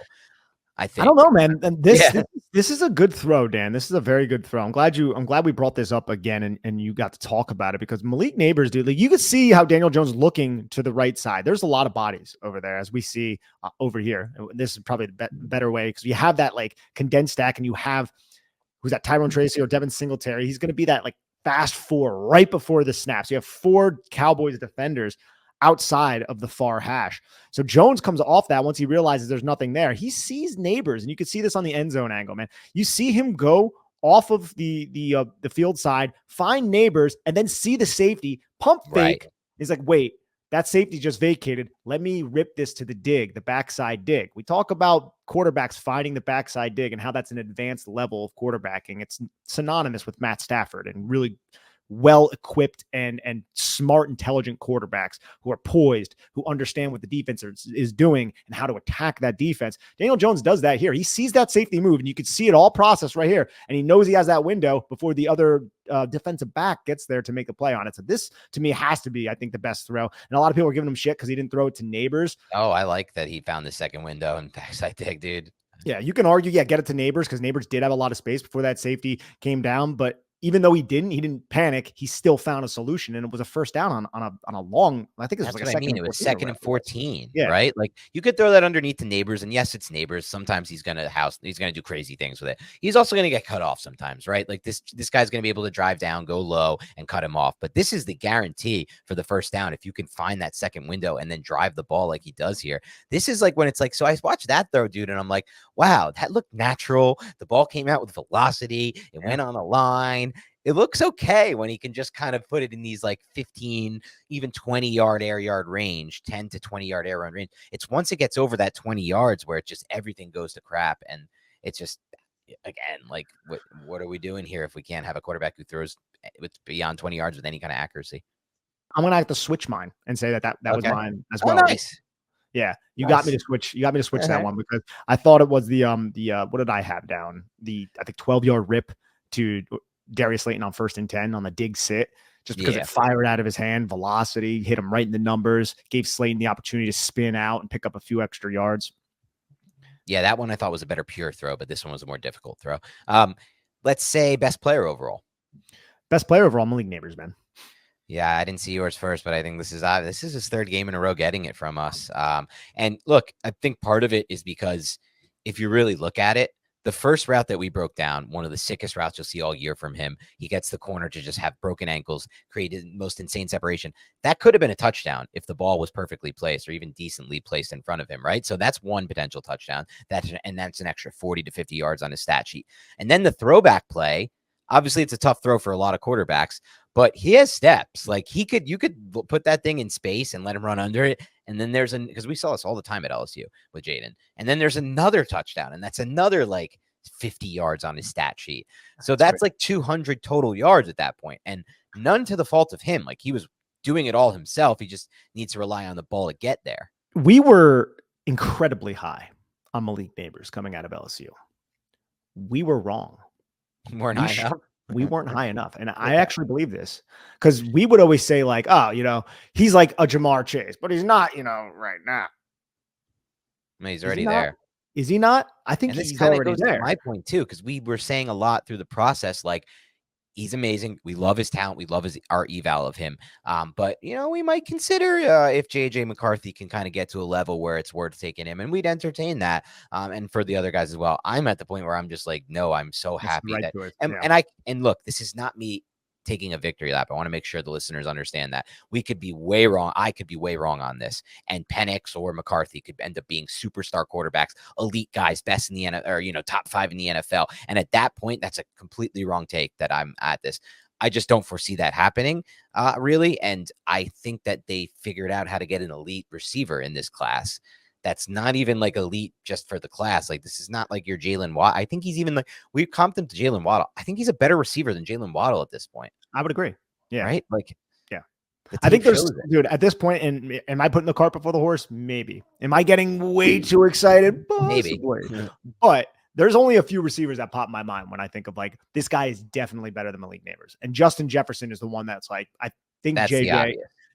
I think. I don't know, man. And this is a good throw, Dan. This is a very good throw. I'm glad we brought this up again and you got to talk about it, because Malik Neighbors, dude, like you could see how Daniel Jones is looking to the right side. There's a lot of bodies over there, as we see over here. This is probably the better way, because you have that like condensed stack, and you have who's that, Tyrone Tracy or Devin Singletary. He's going to be that like fast four right before the snap. So you have 4 Cowboys defenders outside of the far hash. So Jones comes off that once he realizes there's nothing there. He sees Neighbors, and you can see this on the end zone angle, man. You see him go off of the field side, find Neighbors, and then see the safety, pump fake. Right. He's like, wait, that safety just vacated. Let me rip this to the dig, the backside dig. We talk about quarterbacks finding the backside dig and how that's an advanced level of quarterbacking. It's synonymous with Matt Stafford and really well-equipped and smart, intelligent quarterbacks who are poised, who understand what the defense is doing and how to attack that defense. Daniel Jones does that here. He sees that safety move, and you can see it all processed right here, and he knows he has that window before the other defensive back gets there to make the play on it. So this, to me, has to be, I think, the best throw. And a lot of people are giving him shit because he didn't throw it to Neighbors. Oh, I like that he found the second window and backside dig, dude. Yeah, you can argue, get it to Neighbors, because Neighbors did have a lot of space before that safety came down, but even though he didn't panic, he still found a solution, and it was a first down on a long. I think it was it was 2nd and 14, right? Like you could throw that underneath to Neighbors, and yes, it's Neighbors. Sometimes he's gonna do crazy things with it. He's also gonna get cut off sometimes, right? Like this guy's gonna be able to drive down, go low, and cut him off. But this is the guarantee for the first down if you can find that second window and then drive the ball like he does here. This is like when it's like, so I watched that throw, dude, and I'm like, wow, that looked natural. The ball came out with velocity. It went on a line. It looks okay when he can just kind of put it in these like 15, even 20-yard air yard range, 10 to 20-yard air run range. It's once it gets over that 20 yards where it just everything goes to crap. And it's just, again, like what are we doing here if we can't have a quarterback who throws with beyond 20 yards with any kind of accuracy? I'm going to have to switch mine and say that was mine as well. Nice. Yeah, you got me to switch. You got me to switch that one, because I thought it was the what did I have down? I think 12-yard rip to Darius Slayton on 1st and 10 on the dig sit, just because it fired out of his hand, velocity, hit him right in the numbers, gave Slayton the opportunity to spin out and pick up a few extra yards. Yeah, that one I thought was a better pure throw, but this one was a more difficult throw. Let's say best player overall. Best player overall, Malik Neighbors, man. Yeah, I didn't see yours first, but I think this is his third game in a row getting it from us. And look, I think part of it is because if you really look at it, the first route that we broke down, one of the sickest routes you'll see all year from him, he gets the corner to just have broken ankles, created most insane separation. That could have been a touchdown if the ball was perfectly placed or even decently placed in front of him, right? So that's one potential touchdown. That's an extra 40 to 50 yards on his stat sheet. And then the throwback play, obviously it's a tough throw for a lot of quarterbacks, but he has steps. Like you could put that thing in space and let him run under it. And then because we saw this all the time at LSU with Jaden. And then there's another touchdown, and that's another like 50 yards on his stat sheet. So that's like 200 total yards at that point, and none to the fault of him. Like he was doing it all himself. He just needs to rely on the ball to get there. We were incredibly high on Malik Neighbors coming out of LSU. We were wrong. Weren't high enough. We weren't high enough. And I actually believe this because we would always say like, oh, he's like a Jamar Chase, but he's not, right now. I mean, he's already there. Is he not? I think he's already there. My point too, because we were saying a lot through the process, like he's amazing. We love his talent. We love our eval of him. But we might consider if JJ McCarthy can kind of get to a level where it's worth taking him, and we'd entertain that. And for the other guys as well, I'm at the point where I'm just like, no, I'm so happy that. And look, this is not me taking a victory lap. I want to make sure the listeners understand that we could be way wrong. I could be way wrong on this, and Penix or McCarthy could end up being superstar quarterbacks, elite guys, best in the NFL, or top 5 in the NFL. And at that point, that's a completely wrong take that I'm at this. I just don't foresee that happening, really. And I think that they figured out how to get an elite receiver in this class. That's not even like elite just for the class. Like this is not like your Jalen Waddle. I think he's even like we comped him to Jalen Waddle. I think he's a better receiver than Jalen Waddle at this point. I would agree. Yeah. Right. Like, yeah. I think there's, dude, at this point, and am I putting the cart before the horse? Maybe. Am I getting way too excited? Possibly. Maybe. But there's only a few receivers that pop in my mind when I think of like, this guy is definitely better than Malik Neighbors. And Justin Jefferson is the one that's like, I think that's JJ,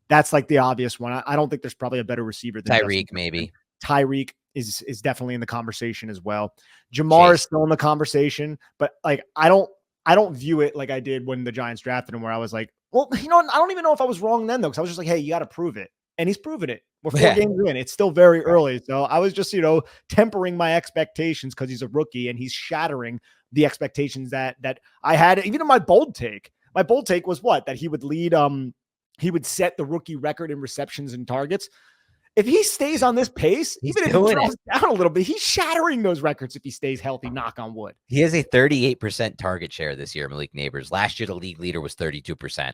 that's like the obvious one. I don't think there's probably a better receiver than Tyreek, maybe. Tyreek is definitely in the conversation as well. Jamar is still in the conversation, but like, I don't view it like I did when the Giants drafted him, where I was like, well, I don't even know if I was wrong then though. Cause I was just like, hey, you got to prove it. And he's proven it. We're 4 games in. It's still very early. So I was just, tempering my expectations because he's a rookie and he's shattering the expectations that I had. Even in my bold take was what? That he would lead, he would set the rookie record in receptions and targets. If he stays on this pace, even if he drops down a little bit, he's shattering those records if he stays healthy, knock on wood. He has a 38% target share this year, Malik Neighbors. Last year, the league leader was 32%.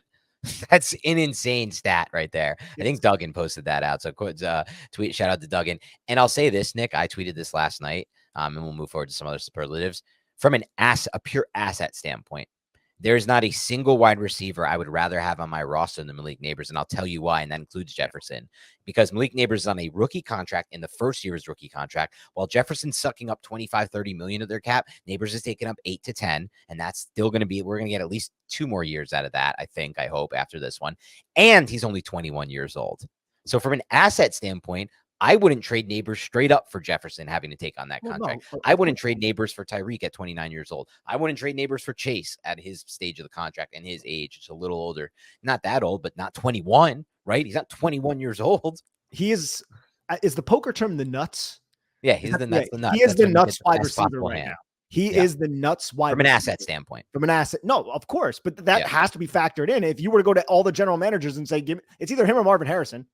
That's an insane stat right there. I think Duggan posted that out. So tweet, shout out to Duggan. And I'll say this, Nick, I tweeted this last night, and we'll move forward to some other superlatives. From a pure asset standpoint, there's not a single wide receiver I would rather have on my roster than Malik Neighbors, and I'll tell you why, and that includes Jefferson. Because Malik Neighbors is on a rookie contract in the first year of his rookie contract, while Jefferson's sucking up 25-30 million of their cap. Neighbors is taking up 8 to 10, and that's still going to be, we're going to get at least 2 more years out of that, I hope, after this one. And he's only 21 years old. So from an asset standpoint, I wouldn't trade Neighbors straight up for Jefferson having to take on that contract. No. I wouldn't trade Neighbors for Tyreek at 29 years old. I wouldn't trade Neighbors for Chase at his stage of the contract and his age. It's a little older. Not that old, but not 21, right? He's not 21 years old. He is the poker term the nuts? Yeah, he's the nuts. The nuts. He is the nuts wide receiver right now. He is the nuts wide from an asset standpoint. From an asset. No, of course. But that has to be factored in. If you were to go to all the general managers and say, it's either him or Marvin Harrison.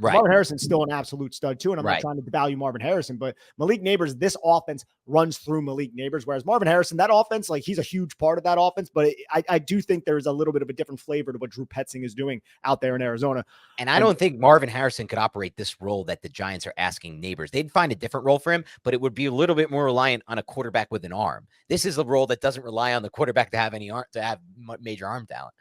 Right. Marvin Harrison's still an absolute stud too, and I'm not trying to devalue Marvin Harrison, but Malik Neighbors, this offense runs through Malik Neighbors, whereas Marvin Harrison, that offense, like he's a huge part of that offense, but I do think there's a little bit of a different flavor to what Drew Petzing is doing out there in Arizona. And I don't think Marvin Harrison could operate this role that the Giants are asking Neighbors. They'd find a different role for him, but it would be a little bit more reliant on a quarterback with an arm. This is a role that doesn't rely on the quarterback to have major arm talent.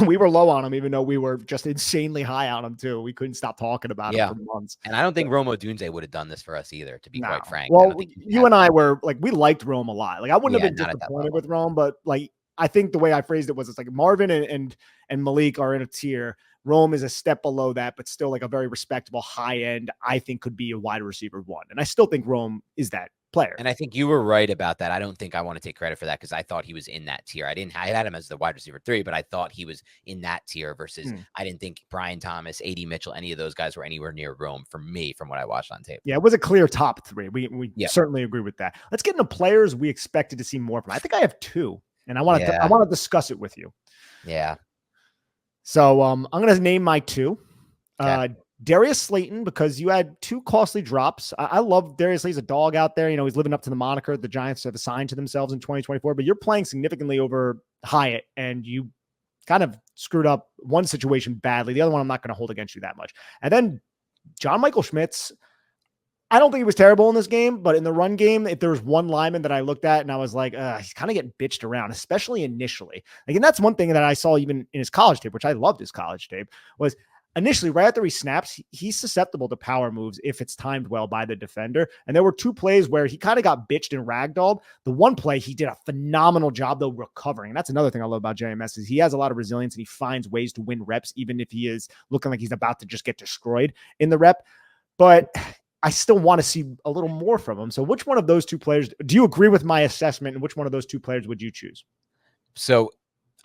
We were low on him, even though we were just insanely high on him too. We couldn't stop talking about him for months. And I don't think Rome Odunze would have done this for us either, to be quite frank. Well, you and I were like, we liked Rome a lot. Like I wouldn't have been disappointed with Rome, but like I think the way I phrased it was, it's like Marvin and Malik are in a tier. Rome is a step below that, but still like a very respectable high end. I think could be a wide receiver 1, and I still think Rome is that player. And I think you were right about that. I don't think I want to take credit for that because I thought he was in that tier. I had him as the wide receiver 3, but I thought he was in that tier versus I didn't think Brian Thomas, AD Mitchell, any of those guys were anywhere near Rome for me from what I watched on tape. Yeah, it was a clear top 3. We certainly agree with that. Let's get into players we expected to see more from. I think I have 2, and I want to discuss it with you. Yeah. So I'm going to name my 2. Okay. Darius Slayton, because you had 2 costly drops. I love Darius Slayton. He's a dog out there. He's living up to the moniker the Giants have assigned to themselves in 2024, but you're playing significantly over Hyatt, and you kind of screwed up one situation badly. The other one I'm not going to hold against you that much. And then John Michael Schmitz, I don't think he was terrible in this game, but in the run game, if there was one lineman that I looked at and I was like, he's kind of getting bitched around, especially initially. And that's one thing that I saw even in his college tape, which I loved his college tape, was initially right after he snaps, he's susceptible to power moves if it's timed well by the defender. And there were 2 plays where he kind of got bitched and ragdolled. The one play, he did a phenomenal job though recovering. And that's another thing I love about JMS is he has a lot of resilience and he finds ways to win reps, even if he is looking like he's about to just get destroyed in the rep. But I still want to see a little more from him. So which one of those 2 players, do you agree with my assessment? And which one of those 2 players would you choose? So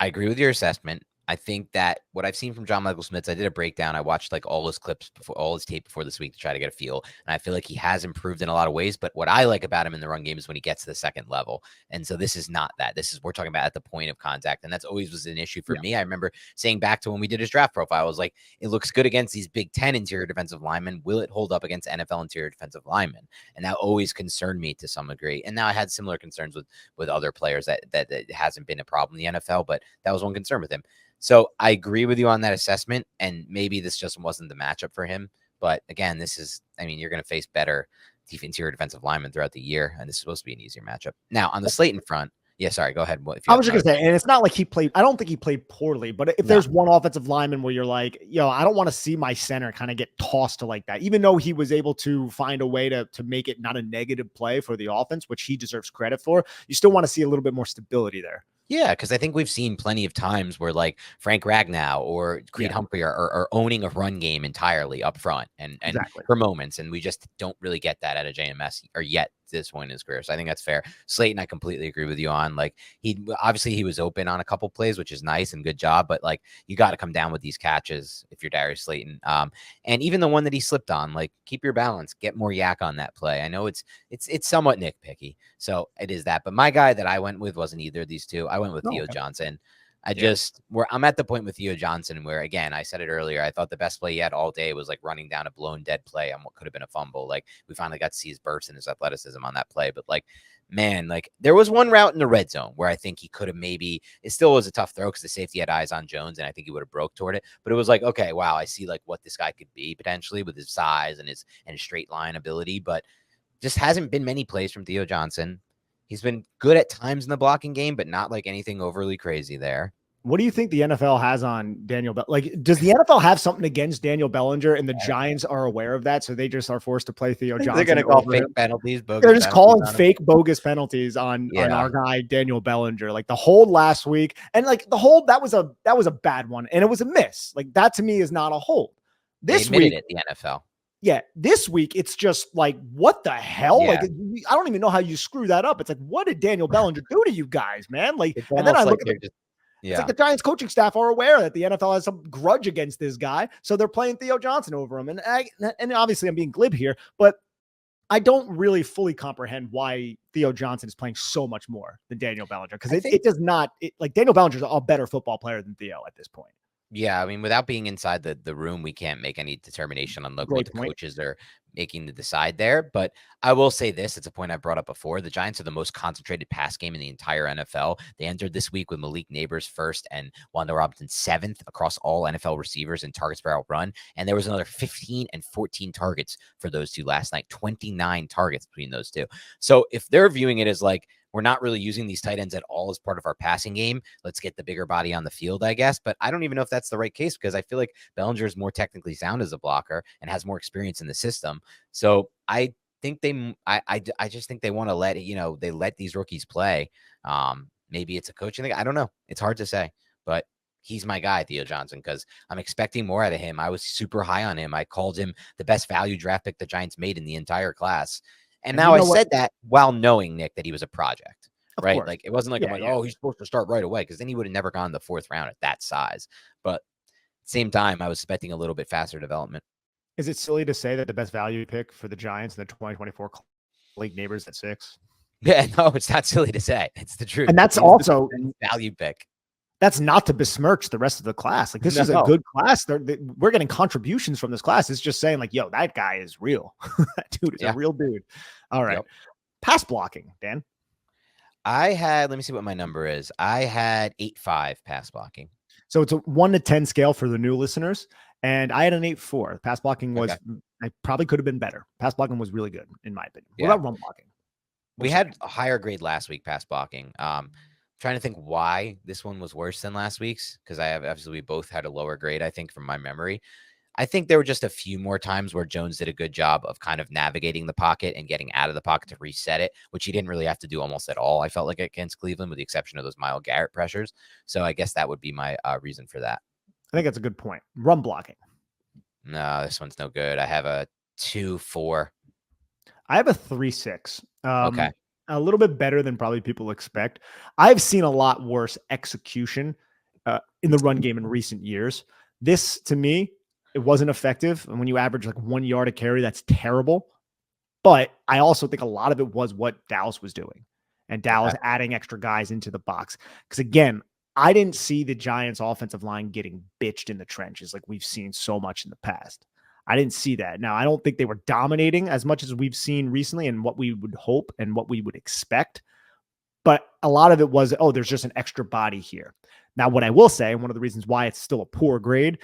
I agree with your assessment. I think that what I've seen from John Michael Schmitz, I did a breakdown. I watched like all his clips before, all his tape before this week to try to get a feel. And I feel like he has improved in a lot of ways. But what I like about him in the run game is when he gets to the second level. And so this is not that. We're talking about at the point of contact. And that's always was an issue for me. I remember saying back to when we did his draft profile, I was like, it looks good against these Big Ten interior defensive linemen. Will it hold up against NFL interior defensive linemen? And that always concerned me to some degree. And now I had similar concerns with other players that hasn't been a problem in the NFL, but that was one concern with him. So I agree with you on that assessment, and maybe this just wasn't the matchup for him. But again, you're going to face better interior defensive linemen throughout the year, and this is supposed to be an easier matchup. Now, on the Slayton front, sorry, go ahead. I was just going to say, and it's not like I don't think he played poorly, but if there's one offensive lineman where you're like, I don't want to see my center kind of get tossed to like that, even though he was able to find a way to make it not a negative play for the offense, which he deserves credit for, you still want to see a little bit more stability there. Yeah, because I think we've seen plenty of times where like Frank Ragnow or Creed Humphrey are owning a run game entirely up front and for moments, and we just don't really get that out of JMS or yet this point in his career. So I think that's fair. Slayton, I completely agree with you on. Like he was open on a couple plays, which is nice and good job, but like you got to come down with these catches if you're Darius Slayton. And even the one that he slipped on, like keep your balance, get more yak on that play. I know it's somewhat nitpicky, so it is that. But my guy that I went with wasn't either of these 2. I went with Theo Johnson. I'm at the point with Theo Johnson where, again, I said it earlier, I thought the best play he had all day was like running down a blown dead play on what could have been a fumble. Like we finally got to see his burst and his athleticism on that play. But like, man, like there was one route in the red zone where I think he could have it still was a tough throw because the safety had eyes on Jones and I think he would have broke toward it. But it was like, okay, wow, I see like what this guy could be potentially with his size and his straight line ability, but just hasn't been many plays from Theo Johnson. He's been good at times in the blocking game, but not like anything overly crazy there. What do you think the NFL has on Daniel? Like, does the NFL have something against Daniel Bellinger and the Giants are aware of that? So they just are forced to play Theo Johnson. They're going to call fake penalties. They're just calling fake bogus penalties on our guy, Daniel Bellinger, like the hold last week. And like the hold, that was a bad one. And it was a miss. Like that to me is not a hold. This week, at the NFL. Yeah, this week it's just like, what the hell? Yeah. Like, I don't even know how you screw that up. It's like, what did Daniel Bellinger do to you guys, man? Like, and then I look at it's like the Giants coaching staff are aware that the NFL has some grudge against this guy, so they're playing Theo Johnson over him. And obviously I'm being glib here, but I don't really fully comprehend why Theo Johnson is playing so much more than Daniel Bellinger because it does not like Daniel Bellinger is a better football player than Theo at this point. Yeah, I mean, without being inside the room, we can't make any determination on what the coaches are making to decide there. But I will say this, it's a point I brought up before. The Giants are the most concentrated pass game in the entire NFL. They entered this week with Malik Neighbors first and Wanda Robinson 7th across all NFL receivers in targets per out run. And there was another 15 and 14 targets for those two last night, 29 targets between those two. So if they're viewing it as like, we're not really using these tight ends at all as part of our passing game, let's get the bigger body on the field, I guess. But I don't even know if that's the right case because I feel like Bellinger is more technically sound as a blocker and has more experience in the system. So I think I just think they want to let these rookies play. Maybe it's a coaching thing. I don't know. It's hard to say, but he's my guy, Theo Johnson, because I'm expecting more out of him. I was super high on him. I called him the best value draft pick the Giants made in the entire class. And you now I know what? said that while knowing, Nick, that he was a project, Of right? course. Like it wasn't like I'm Yeah, like, yeah. oh, he's supposed to start right away, because then he would have never gone in the 4th round at that size. But same time, I was expecting a little bit faster development. Is it silly to say that the best value pick for the Giants in the 2024 league neighbors at 6? Yeah, no, it's not silly to say. It's the truth. And that's He was the also best value pick. that's not to besmirch the rest of the class. Like this is a No. good class. We're getting contributions from this class. It's just saying like, yo, that guy is real. That dude is a Yeah. real dude. All right. Yep. Pass blocking, Dan. I had, let me see what my number is. I had 8.5 pass blocking. So it's a 1 to 10 scale for the new listeners. And I had an 8.4. Pass blocking was, Okay. I probably could have been better. Pass blocking was really good, in my opinion. What Yeah. about run blocking? We had a higher grade last week, pass blocking. Trying to think why this one was worse than last week's, because obviously we both had a lower grade, I think, from my memory. I think there were just a few more times where Jones did a good job of kind of navigating the pocket and getting out of the pocket to reset it, which he didn't really have to do almost at all, I felt like, against Cleveland, with the exception of those Myles Garrett pressures. So I guess that would be my reason for that. I think that's a good point. Run blocking. No, this one's no good. I have a 2.4. I have a 3.6. Okay. A little bit better than probably people expect. I've seen a lot worse execution in the run game in recent years. This, to me, it wasn't effective. And when you average like 1 yard a carry, that's terrible. But I also think a lot of it was what Dallas was doing, and Dallas adding extra guys into the box. Because again, I didn't see the Giants' offensive line getting bitched in the trenches like we've seen so much in the past. I didn't see that. Now, I don't think they were dominating as much as we've seen recently and what we would hope and what we would expect. But a lot of it was, oh, there's just an extra body here. Now, what I will say, and one of the reasons why it's still a poor grade,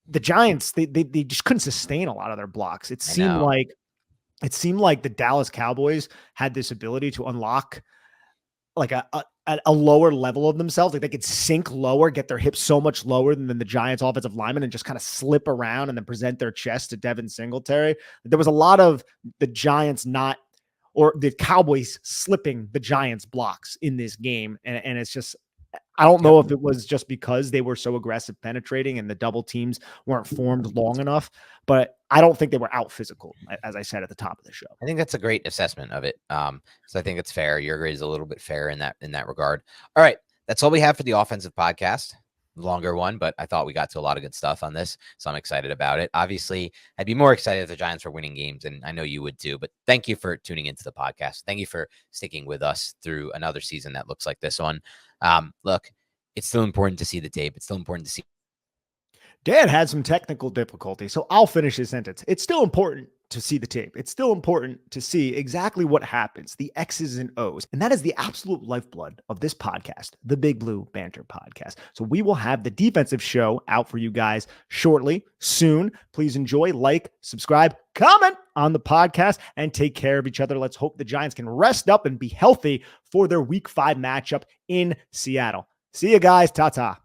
the Giants, they just couldn't sustain a lot of their blocks. It seemed like the Dallas Cowboys had this ability to unlock like a lower level of themselves. Like they could sink lower, get their hips so much lower than the Giants offensive linemen, and just kind of slip around and then present their chest to Devin Singletary. There was a lot of the Giants or the Cowboys slipping the Giants blocks in this game. And it's just, I don't know if it was just because they were so aggressive penetrating and the double teams weren't formed long enough, but I don't think they were out physical, as I said at the top of the show. I think that's a great assessment of it. So I think it's fair. Your grade is a little bit fair in that regard. All right. That's all we have for the offensive podcast. Longer one, but I thought we got to a lot of good stuff on this, so I'm excited about it. Obviously, I'd be more excited if the Giants were winning games, and I know you would too. But thank you for tuning into the podcast. Thank you for sticking with us through another season that looks like this one. Look, it's still important to see the tape. It's still important to see. Dan had some technical difficulty, so I'll finish his sentence. It's still important to see the tape. It's still important to see exactly what happens, the X's and O's. And that is the absolute lifeblood of this podcast, the Big Blue Banter Podcast. So we will have the defensive show out for you guys shortly, soon. Please enjoy, like, subscribe, comment on the podcast, and take care of each other. Let's hope the Giants can rest up and be healthy for their Week 5 matchup in Seattle. See you guys. Ta-ta.